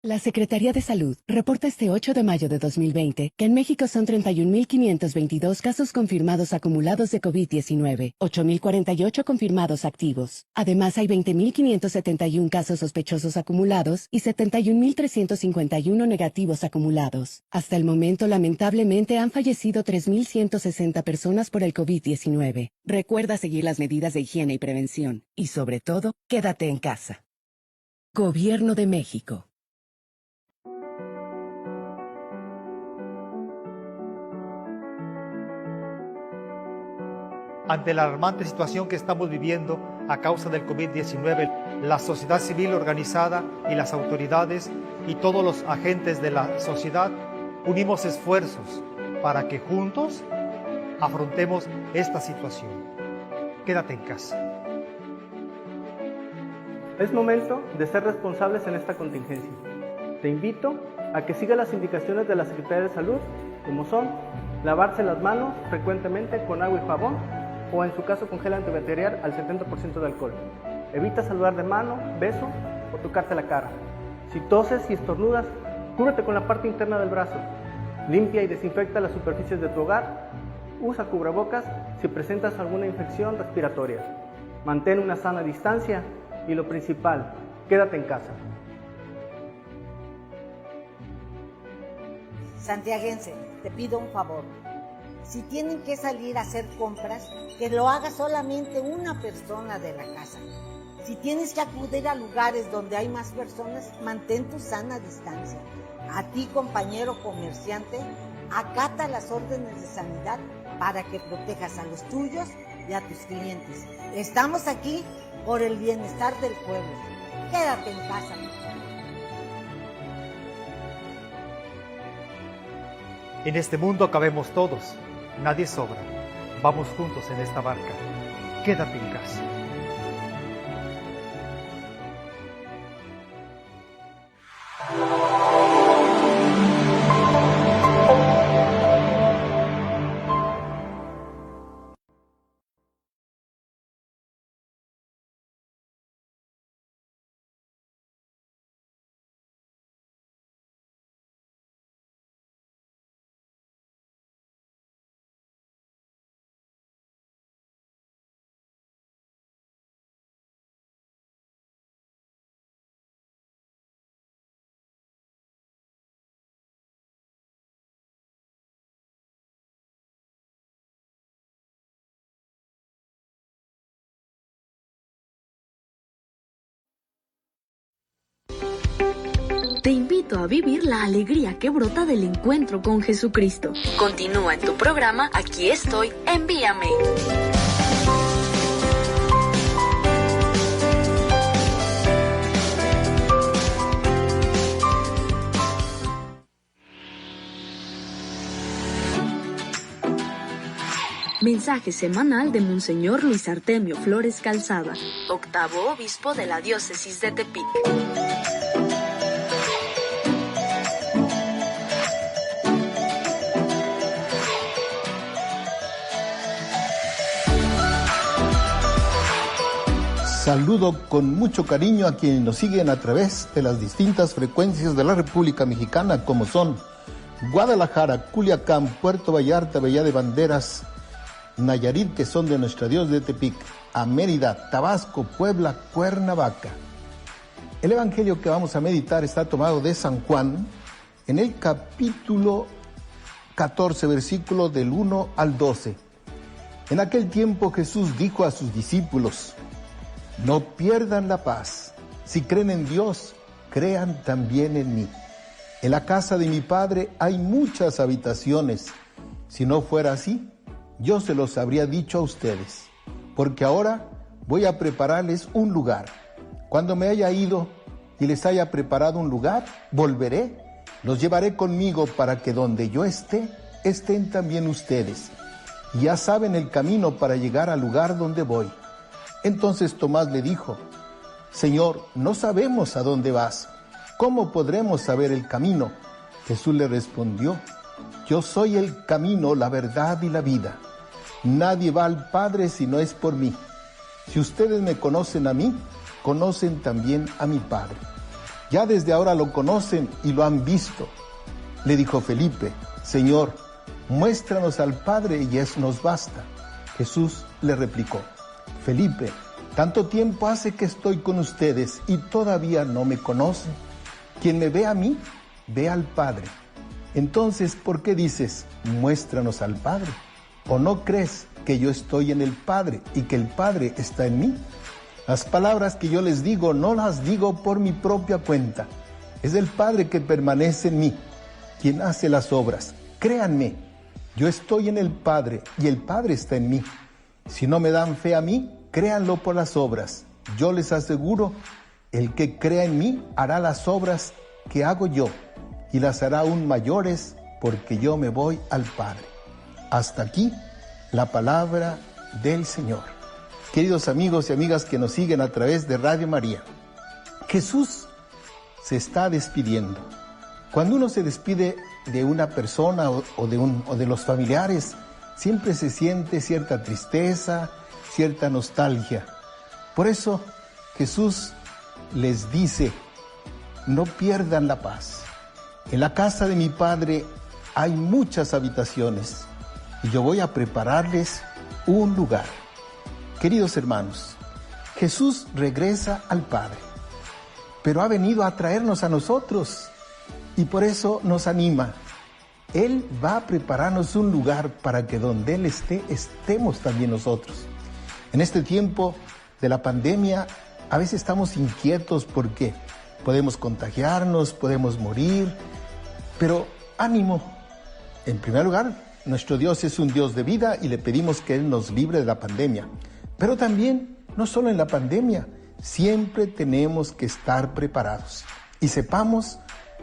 La Secretaría de Salud reporta este 8 de mayo de 2020 que en México son 31.522 casos confirmados acumulados de COVID-19, 8.048 confirmados activos. Además, hay 20.571 casos sospechosos acumulados y 71.351 negativos acumulados. Hasta el momento, lamentablemente, han fallecido 3.160 personas por el COVID-19. Recuerda seguir las medidas de higiene y prevención. Y sobre todo, quédate en casa. Gobierno de México. Ante la alarmante situación que estamos viviendo a causa del COVID-19, la sociedad civil organizada y las autoridades y todos los agentes de la sociedad unimos esfuerzos para que juntos afrontemos esta situación. Quédate en casa. Es momento de ser responsables en esta contingencia. Te invito a que sigas las indicaciones de la Secretaría de Salud, como son lavarse las manos frecuentemente con agua y jabón, o en su caso con gel antibacterial al 70% de alcohol. Evita saludar de mano, beso o tocarte la cara. Si toses y estornudas, cúbrete con la parte interna del brazo. Limpia y desinfecta las superficies de tu hogar. Usa cubrebocas si presentas alguna infección respiratoria. Mantén una sana distancia y lo principal, quédate en casa. Santiaguense, te pido un favor. Si tienen que salir a hacer compras, que lo haga solamente una persona de la casa. Si tienes que acudir a lugares donde hay más personas, mantén tu sana distancia. A ti, compañero comerciante, acata las órdenes de sanidad para que protejas a los tuyos y a tus clientes. Estamos aquí por el bienestar del pueblo. Quédate en casa, mi hermano. En este mundo cabemos todos. Nadie sobra. Vamos juntos en esta barca. Quédate en casa. invito a vivir la alegría que brota del encuentro con Jesucristo. Continúa en tu programa Aquí estoy, envíame. Mensaje semanal de Monseñor Luis Artemio Flores Calzada, octavo obispo de la diócesis de Tepic. Saludo con mucho cariño a quienes nos siguen a través de las distintas frecuencias de la República Mexicana, como son Guadalajara, Culiacán, Puerto Vallarta, Bahía de Banderas, Nayarit, que son de nuestra dios de Tepic, a Mérida, Tabasco, Puebla, Cuernavaca. El evangelio que vamos a meditar está tomado de San Juan, en el capítulo 14, versículo del 1 al 12. En aquel tiempo Jesús dijo a sus discípulos: no pierdan la paz. Si creen en Dios, crean también en mí. En la casa de mi Padre hay muchas habitaciones. Si no fuera así, yo se los habría dicho a ustedes, porque ahora voy a prepararles un lugar. Cuando me haya ido y les haya preparado un lugar, volveré, los llevaré conmigo para que donde yo esté, estén también ustedes. Y ya saben el camino para llegar al lugar donde voy. Entonces Tomás le dijo: Señor, no sabemos a dónde vas. ¿Cómo podremos saber el camino? Jesús le respondió: yo soy el camino, la verdad y la vida. Nadie va al Padre si no es por mí. Si ustedes me conocen a mí, conocen también a mi Padre. Ya desde ahora lo conocen y lo han visto. Le dijo Felipe: Señor, muéstranos al Padre y eso nos basta. Jesús le replicó: Felipe, tanto tiempo hace que estoy con ustedes y todavía no me conocen. Quien me ve a mí, ve al Padre. Entonces, ¿por qué dices, muéstranos al Padre? ¿O no crees que yo estoy en el Padre y que el Padre está en mí? Las palabras que yo les digo no las digo por mi propia cuenta. Es el Padre que permanece en mí, quien hace las obras. Créanme, yo estoy en el Padre y el Padre está en mí. Si no me dan fe a mí, créanlo por las obras. Yo les aseguro, el que crea en mí hará las obras que hago yo, y las hará aún mayores, porque yo me voy al Padre. Hasta aquí la palabra del Señor. Queridos amigos y amigas que nos siguen a través de Radio María, Jesús se está despidiendo. Cuando uno se despide de una persona o de los familiares, siempre se siente cierta tristeza, cierta nostalgia. Por eso Jesús les dice: no pierdan la paz. En la casa de mi Padre hay muchas habitaciones y yo voy a prepararles un lugar. Queridos hermanos, Jesús regresa al Padre, pero ha venido a traernos a nosotros y por eso nos anima. Él va a prepararnos un lugar para que donde Él esté, estemos también nosotros. En este tiempo de la pandemia, a veces estamos inquietos porque podemos contagiarnos, podemos morir, pero ánimo. En primer lugar, nuestro Dios es un Dios de vida y le pedimos que Él nos libre de la pandemia. Pero también, no solo en la pandemia, siempre tenemos que estar preparados. Y sepamos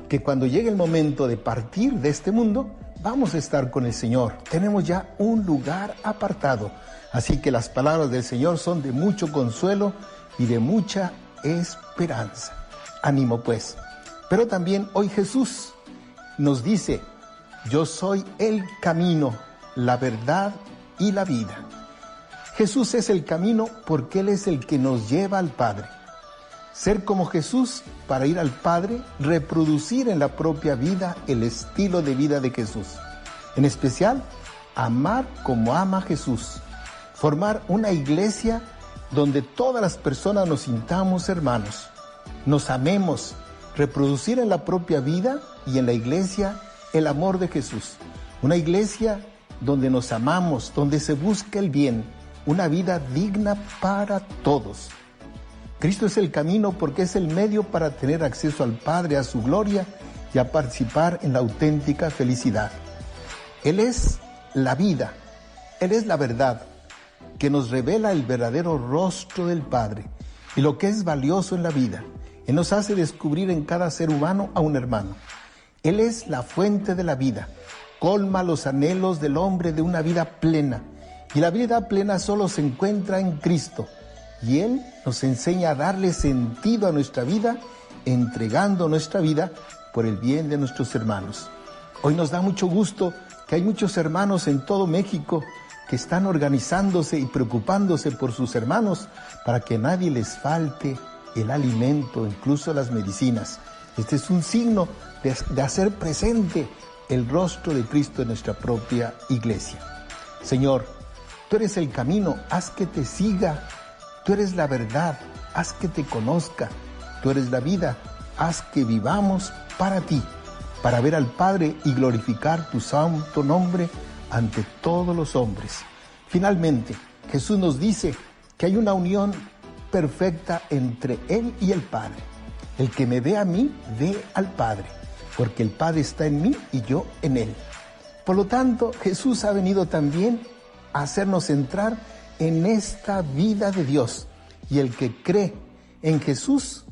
que cuando llegue el momento de partir de este mundo, vamos a estar con el Señor. Tenemos ya un lugar apartado. Así que las palabras del Señor son de mucho consuelo y de mucha esperanza. Ánimo pues. Pero también hoy Jesús nos dice: yo soy el camino, la verdad y la vida. Jesús es el camino porque Él es el que nos lleva al Padre. Ser como Jesús para ir al Padre, reproducir en la propia vida el estilo de vida de Jesús. En especial, amar como ama Jesús. Formar una iglesia donde todas las personas nos sintamos hermanos, nos amemos, reproducir en la propia vida y en la iglesia el amor de Jesús. Una iglesia donde nos amamos, donde se busca el bien, una vida digna para todos. Cristo es el camino porque es el medio para tener acceso al Padre, a su gloria y a participar en la auténtica felicidad. Él es la vida, Él es la verdad, que nos revela el verdadero rostro del Padre y lo que es valioso en la vida. Él nos hace descubrir en cada ser humano a un hermano. Él es la fuente de la vida, colma los anhelos del hombre de una vida plena. Y la vida plena solo se encuentra en Cristo. Y Él nos enseña a darle sentido a nuestra vida, entregando nuestra vida por el bien de nuestros hermanos. Hoy nos da mucho gusto que hay muchos hermanos en todo México que están organizándose y preocupándose por sus hermanos para que nadie les falte el alimento, incluso las medicinas. Este es un signo de hacer presente el rostro de Cristo en nuestra propia iglesia. Señor, tú eres el camino, haz que te siga. Tú eres la verdad, haz que te conozca. Tú eres la vida, haz que vivamos para ti, para ver al Padre y glorificar tu santo nombre ante todos los hombres. Finalmente, Jesús nos dice que hay una unión perfecta entre Él y el Padre. El que me ve a mí, ve al Padre, porque el Padre está en mí y yo en Él. Por lo tanto, Jesús ha venido también a hacernos entrar en esta vida de Dios. Y el que cree en Jesús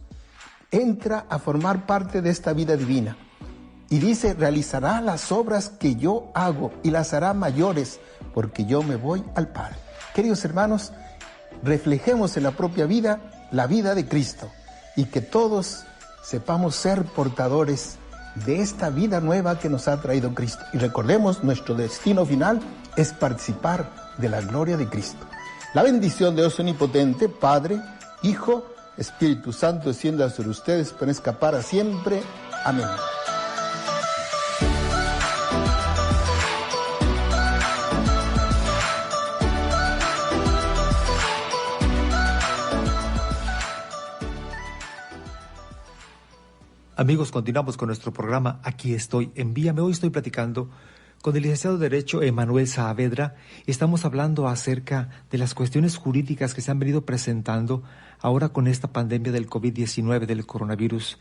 entra a formar parte de esta vida divina. Y dice, realizará las obras que yo hago y las hará mayores, porque yo me voy al Padre. Queridos hermanos, reflejemos en la propia vida la vida de Cristo y que todos sepamos ser portadores de esta vida nueva que nos ha traído Cristo. Y recordemos, nuestro destino final es participar de la gloria de Cristo. La bendición de Dios Omnipotente, Padre, Hijo, Espíritu Santo, descienda sobre ustedes, permanezca para siempre. Amén. Amigos, continuamos con nuestro programa Aquí estoy, envíame. Hoy estoy platicando con el licenciado de Derecho Emanuel Saavedra. Estamos hablando acerca de las cuestiones jurídicas que se han venido presentando ahora con esta pandemia del COVID-19, del coronavirus.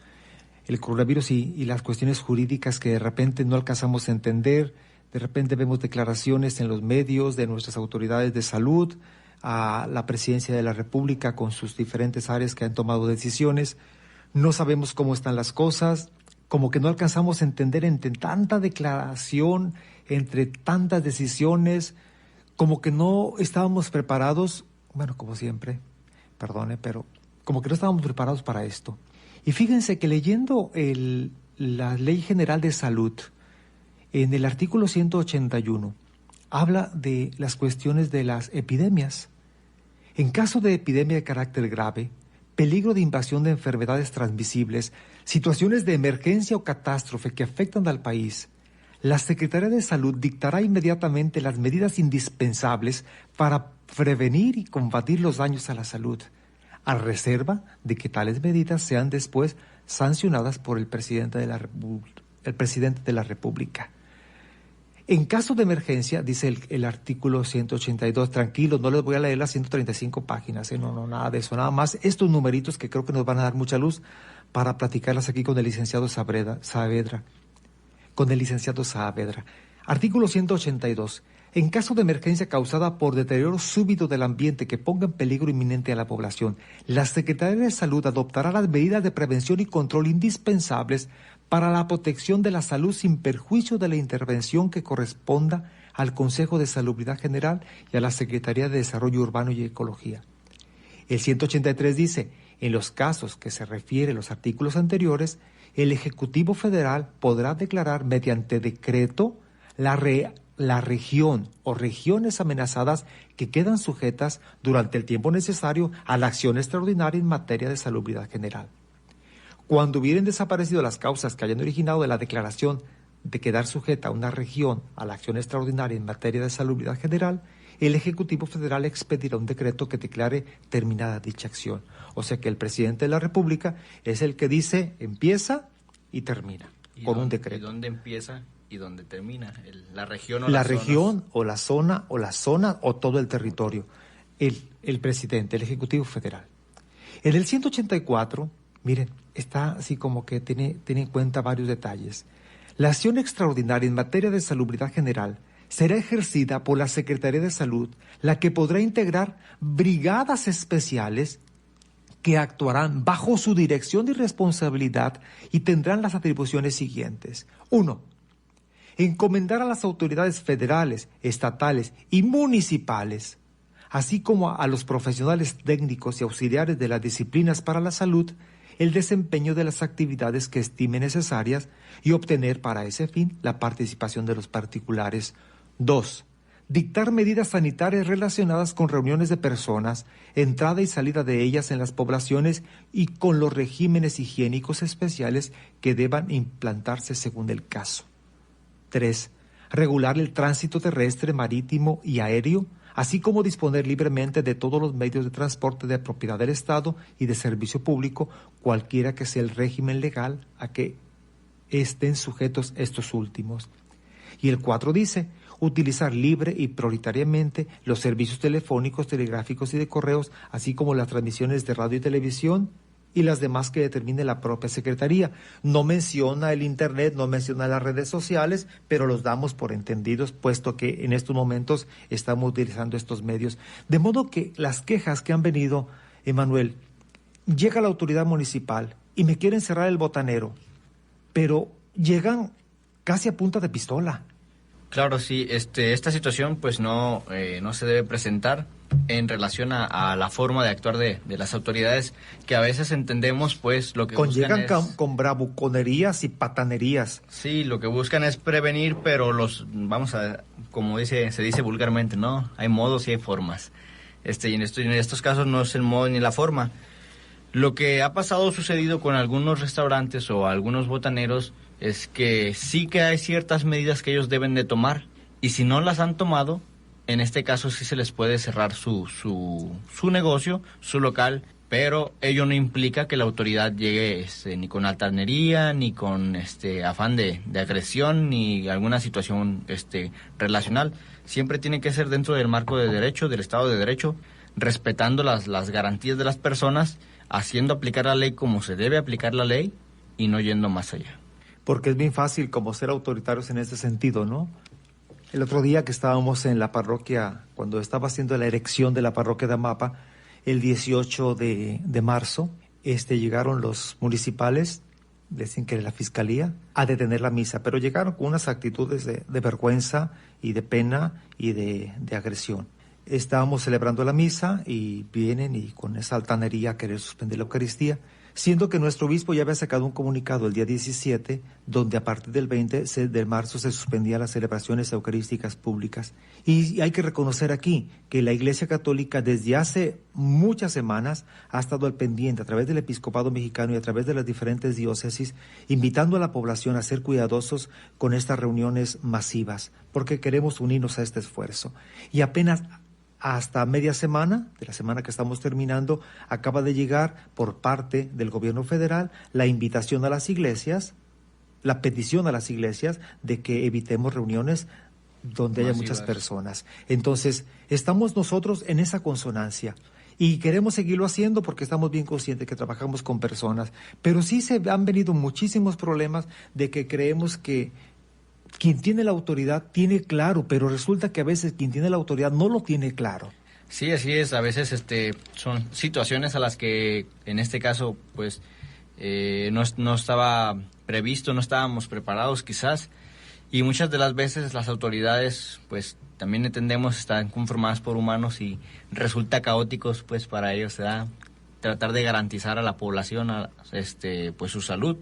El coronavirus y las cuestiones jurídicas que de repente no alcanzamos a entender. De repente vemos declaraciones en los medios de nuestras autoridades de salud, a la presidencia de la República con sus diferentes áreas que han tomado decisiones. No sabemos cómo están las cosas, como que no alcanzamos a entender entre tanta declaración, entre tantas decisiones, como que no estábamos preparados, bueno, como siempre, perdone, pero como que no estábamos preparados para esto. Y fíjense que leyendo la Ley General de Salud, en el artículo 181, habla de las cuestiones de las epidemias. En caso de epidemia de carácter grave, peligro de invasión de enfermedades transmisibles, situaciones de emergencia o catástrofe que afectan al país, la Secretaría de Salud dictará inmediatamente las medidas indispensables para prevenir y combatir los daños a la salud, a reserva de que tales medidas sean después sancionadas por el presidente de la República. En caso de emergencia, dice el artículo 182, tranquilos, no les voy a leer las 135 páginas, no, nada de eso, nada más estos numeritos que creo que nos van a dar mucha luz para platicarlas aquí con el licenciado Saavedra. Artículo 182. En caso de emergencia causada por deterioro súbito del ambiente que ponga en peligro inminente a la población, la Secretaría de Salud adoptará las medidas de prevención y control indispensables para la protección de la salud sin perjuicio de la intervención que corresponda al Consejo de Salubridad General y a la Secretaría de Desarrollo Urbano y Ecología. El 183 dice, en los casos que se refieren los artículos anteriores, el Ejecutivo Federal podrá declarar mediante decreto la región o regiones amenazadas que quedan sujetas durante el tiempo necesario a la acción extraordinaria en materia de salubridad general. Cuando hubieran desaparecido las causas que hayan originado de la declaración de quedar sujeta a una región a la acción extraordinaria en materia de salubridad general, el Ejecutivo Federal expedirá un decreto que declare terminada dicha acción. O sea que el presidente de la República es el que dice empieza y termina con un decreto. ¿Y dónde empieza y dónde termina? ¿La región o la región o la zona o todo el territorio? El presidente, el Ejecutivo Federal. En el 184 Miren, está así como que tiene en cuenta varios detalles. La acción extraordinaria en materia de salubridad general será ejercida por la Secretaría de Salud, la que podrá integrar brigadas especiales que actuarán bajo su dirección y responsabilidad y tendrán las atribuciones siguientes. 1. Encomendar a las autoridades federales, estatales y municipales, así como a los profesionales técnicos y auxiliares de las disciplinas para la salud, el desempeño de las actividades que estime necesarias y obtener para ese fin la participación de los particulares. 2. Dictar medidas sanitarias relacionadas con reuniones de personas, entrada y salida de ellas en las poblaciones y con los regímenes higiénicos especiales que deban implantarse según el caso. 3. Regular el tránsito terrestre, marítimo y aéreo, así como disponer libremente de todos los medios de transporte de propiedad del Estado y de servicio público, cualquiera que sea el régimen legal a que estén sujetos estos últimos. Y el 4 dice, utilizar libre y prioritariamente los servicios telefónicos, telegráficos y de correos, así como las transmisiones de radio y televisión y las demás que determine la propia Secretaría. No menciona el Internet, no menciona las redes sociales, pero los damos por entendidos, puesto que en estos momentos estamos utilizando estos medios. De modo que las quejas que han venido, Emanuel, llega la autoridad municipal y me quieren cerrar el botanero, pero llegan casi a punta de pistola. Claro, sí, esta situación pues no se debe presentar en relación a la forma de actuar de las autoridades, que a veces entendemos pues lo que llegan con bravuconerías y patanerías. Sí, lo que buscan es prevenir, pero como se dice vulgarmente, ¿no? Hay modos y hay formas. Y en estos casos no es el modo ni la forma. Lo que ha sucedido con algunos restaurantes o algunos botaneros es que sí que hay ciertas medidas que ellos deben de tomar, y si no las han tomado, en este caso sí se les puede cerrar su negocio, su local, pero ello no implica que la autoridad llegue ni con altanería, ni con afán de agresión, ni alguna situación relacional. Siempre tiene que ser dentro del marco de derecho, del Estado de Derecho, respetando las garantías de las personas, haciendo aplicar la ley como se debe aplicar la ley y no yendo más allá. Porque es bien fácil como ser autoritarios en ese sentido, ¿no? El otro día que estábamos en la parroquia, cuando estaba haciendo la erección de la parroquia de Amapa, el 18 de marzo, llegaron los municipales, dicen que la fiscalía, a detener la misa, pero llegaron con unas actitudes de vergüenza y de pena y de agresión. Estábamos celebrando la misa y vienen y con esa altanería a querer suspender la Eucaristía, siendo que nuestro obispo ya había sacado un comunicado el día 17, donde a partir del 20 de marzo se suspendían las celebraciones eucarísticas públicas. Y hay que reconocer aquí que la Iglesia Católica desde hace muchas semanas ha estado al pendiente a través del Episcopado Mexicano y a través de las diferentes diócesis, invitando a la población a ser cuidadosos con estas reuniones masivas, porque queremos unirnos a este esfuerzo. Y apenas hasta media semana, de la semana que estamos terminando, acaba de llegar por parte del gobierno federal la invitación a las iglesias, la petición a las iglesias de que evitemos reuniones donde haya muchas personas. Entonces, estamos nosotros en esa consonancia y queremos seguirlo haciendo porque estamos bien conscientes que trabajamos con personas, pero sí se han venido muchísimos problemas de que creemos que quien tiene la autoridad tiene claro, pero resulta que a veces quien tiene la autoridad no lo tiene claro. Sí, así es. A veces son situaciones a las que, en este caso, pues, no estaba previsto, no estábamos preparados quizás. Y muchas de las veces las autoridades, pues, también entendemos, están conformadas por humanos y resulta caóticos, pues, para ellos tratar de garantizar a la población, pues, su salud.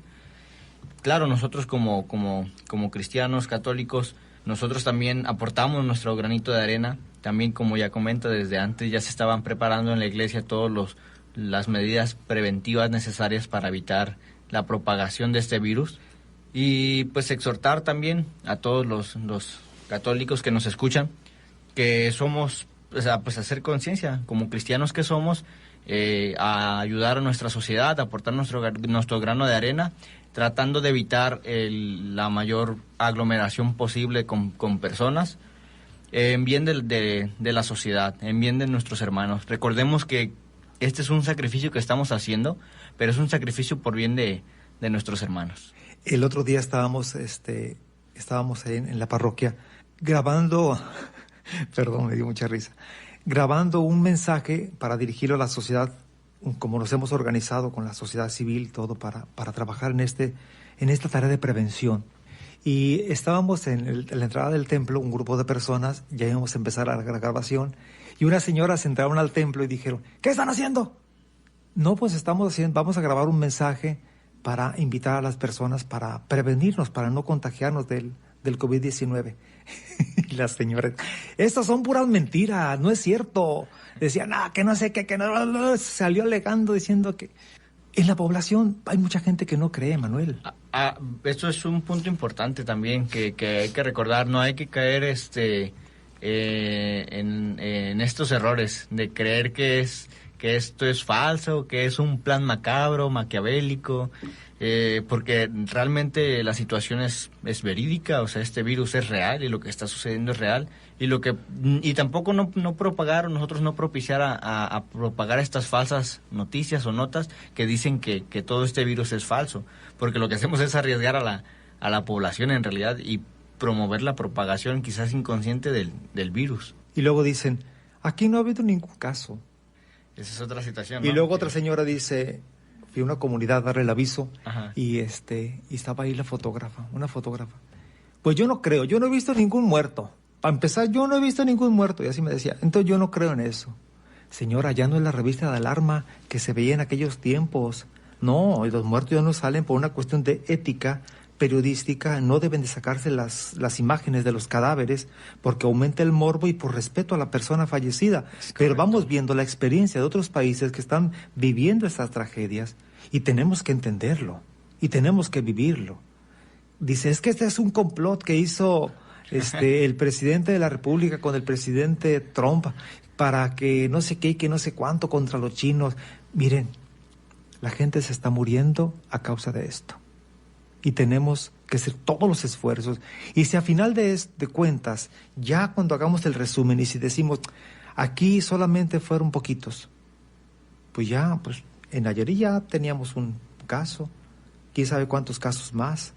Claro, nosotros como cristianos católicos, nosotros también aportamos nuestro granito de arena. También, como ya comenta, desde antes ya se estaban preparando en la iglesia todas las medidas preventivas necesarias para evitar la propagación de este virus. Y pues exhortar también a todos los católicos que nos escuchan, que somos, pues hacer conciencia, como cristianos que somos, a ayudar a nuestra sociedad, a aportar nuestro grano de arena, tratando de evitar la mayor aglomeración posible con personas, en bien de la sociedad, en bien de nuestros hermanos. Recordemos que este es un sacrificio que estamos haciendo, pero es un sacrificio por bien de nuestros hermanos. El otro día estábamos en la parroquia grabando, perdón, me dio mucha risa, grabando un mensaje para dirigirlo a la sociedad, como nos hemos organizado con la sociedad civil, todo para trabajar en esta tarea de prevención. Y estábamos en la entrada del templo, un grupo de personas, ya íbamos a empezar la grabación, y unas señoras entraron al templo y dijeron, ¿qué están haciendo? No, pues vamos a grabar un mensaje para invitar a las personas para prevenirnos, para no contagiarnos del COVID-19. Y las señoras, estas son puras mentiras, no es cierto. Decían, que no sé qué, que no, salió alegando diciendo que en la población hay mucha gente que no cree, Manuel. Esto es un punto importante también que hay que recordar, no hay que caer en estos errores de creer que esto es falso, que es un plan macabro, maquiavélico, porque realmente la situación es verídica, o sea, este virus es real y lo que está sucediendo es real, y tampoco no propagar, nosotros no propiciar a propagar estas falsas noticias o notas que dicen que todo este virus es falso, porque lo que hacemos es arriesgar a la población en realidad y promover la propagación quizás inconsciente del virus. Y luego dicen, aquí no ha habido ningún caso. Esa es otra situación, ¿no? Y luego otra señora dice, fui a una comunidad a darle el aviso, y estaba ahí una fotógrafa. Pues yo no creo, yo no he visto ningún muerto. Para empezar, yo no he visto ningún muerto. Y así me decía, entonces yo no creo en eso. Señora, ya no es la revista de alarma que se veía en aquellos tiempos. No, los muertos ya no salen por una cuestión de ética periodística, no deben de sacarse las imágenes de los cadáveres porque aumenta el morbo y por respeto a la persona fallecida. Pero vamos viendo la experiencia de otros países que están viviendo estas tragedias y tenemos que entenderlo y tenemos que vivirlo. Dice, es que este es un complot que hizo el presidente de la República con el presidente Trump para que no sé qué y que no sé cuánto contra los chinos. Miren, la gente se está muriendo a causa de esto. Y tenemos que hacer todos los esfuerzos. Y si a final de cuentas, ya cuando hagamos el resumen y si decimos, aquí solamente fueron poquitos, pues en Nayarit ya teníamos un caso, quién sabe cuántos casos más.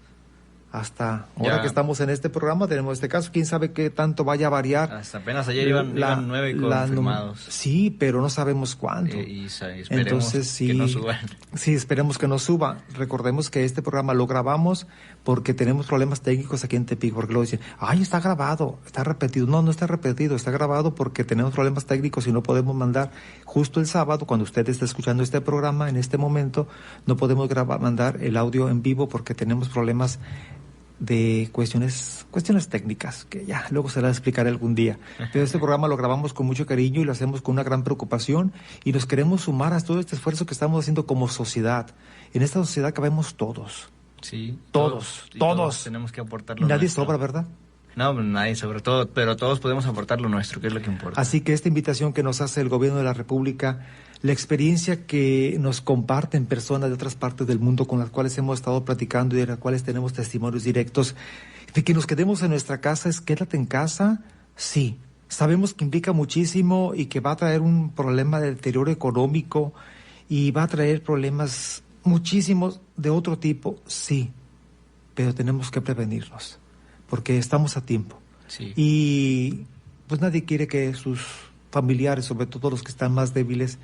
Hasta ahora que estamos en este programa tenemos este caso, quién sabe qué tanto vaya a variar. Hasta apenas ayer iban 9 confirmados. Sí, pero no sabemos cuánto. Y esperemos entonces, que no suban. Sí, esperemos que no suba. Recordemos que este programa lo grabamos porque tenemos problemas técnicos aquí en Tepic, porque luego dicen, está grabado, está repetido. No está repetido, está grabado porque tenemos problemas técnicos y no podemos mandar justo el sábado, cuando usted está escuchando este programa, en este momento, no podemos mandar el audio en vivo porque tenemos problemas de cuestiones técnicas, que ya luego se las explicaré algún día. Pero este programa lo grabamos con mucho cariño y lo hacemos con una gran preocupación y nos queremos sumar a todo este esfuerzo que estamos haciendo como sociedad. En esta sociedad cabemos todos. Sí. Todos. Tenemos que aportar lo Nadie nuestro. sobra, ¿verdad? No, nadie sobre todo, pero todos podemos aportar lo nuestro, que es lo que importa. Así que esta invitación que nos hace el gobierno de la República, la experiencia que nos comparten personas de otras partes del mundo con las cuales hemos estado platicando y de las cuales tenemos testimonios directos, de que nos quedemos en nuestra casa, es quédate en casa, sí. Sabemos que implica muchísimo y que va a traer un problema de deterioro económico y va a traer problemas muchísimos de otro tipo, sí. Pero tenemos que prevenirnos, porque estamos a tiempo. Sí. Y pues nadie quiere que sus familiares, sobre todo los que están más débiles,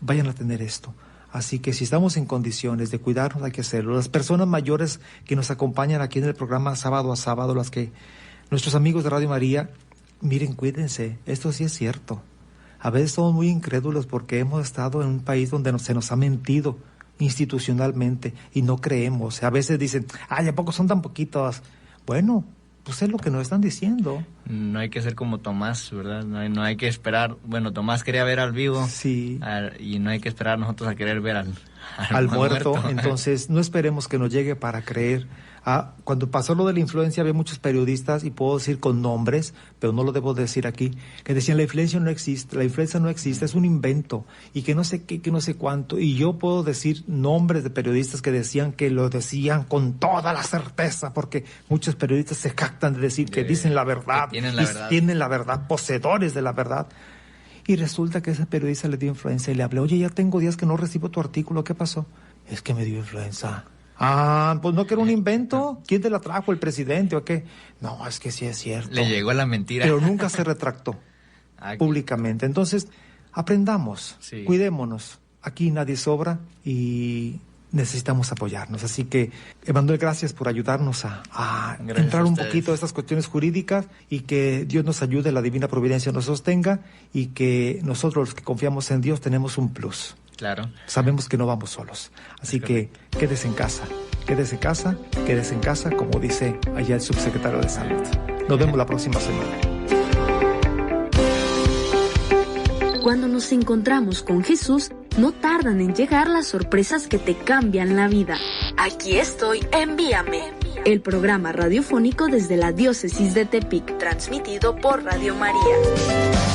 vayan a tener esto. Así que si estamos en condiciones de cuidarnos, hay que hacerlo. Las personas mayores que nos acompañan aquí en el programa sábado a sábado, nuestros amigos de Radio María, miren, cuídense, esto sí es cierto. A veces somos muy incrédulos porque hemos estado en un país donde se nos ha mentido institucionalmente y no creemos. A veces dicen, ¿a poco son tan poquitos? Bueno, pues es lo que nos están diciendo. No hay que ser como Tomás, ¿verdad? No hay que esperar. Bueno, Tomás quería ver al vivo. Sí. Y no hay que esperar nosotros a querer ver al muerto. Entonces, no esperemos que nos llegue para creer. Cuando pasó lo de la influencia, había muchos periodistas, y puedo decir con nombres, pero no lo debo decir aquí, que decían la influencia no existe, es un invento, y que no sé qué, que no sé cuánto. Y yo puedo decir nombres de periodistas que decían que lo decían con toda la certeza, porque muchos periodistas se jactan de decir que dicen la verdad, tienen la verdad, tienen la verdad, poseedores de la verdad. Y resulta que ese periodista le dio influenza y le hablé, oye, ya tengo días que no recibo tu artículo, ¿qué pasó? Es que me dio influenza. Ah, pues no, que era un invento. ¿Quién te la trajo, el presidente o qué? No, es que sí es cierto. Le llegó la mentira. Pero nunca se retractó públicamente. Entonces, aprendamos, cuidémonos. Aquí nadie sobra y necesitamos apoyarnos. Así que, Emanuel, gracias por ayudarnos a entrar un poquito a estas cuestiones jurídicas y que Dios nos ayude, la divina providencia nos sostenga y que nosotros los que confiamos en Dios tenemos un plus. Claro. Sabemos que no vamos solos. Así que quédese en casa, quédese en casa, quédese en casa, como dice allá el subsecretario de Salud. Nos vemos la próxima semana. Cuando nos encontramos con Jesús, no tardan en llegar las sorpresas que te cambian la vida. Aquí estoy, envíame. El programa radiofónico desde la diócesis de Tepic, transmitido por Radio María.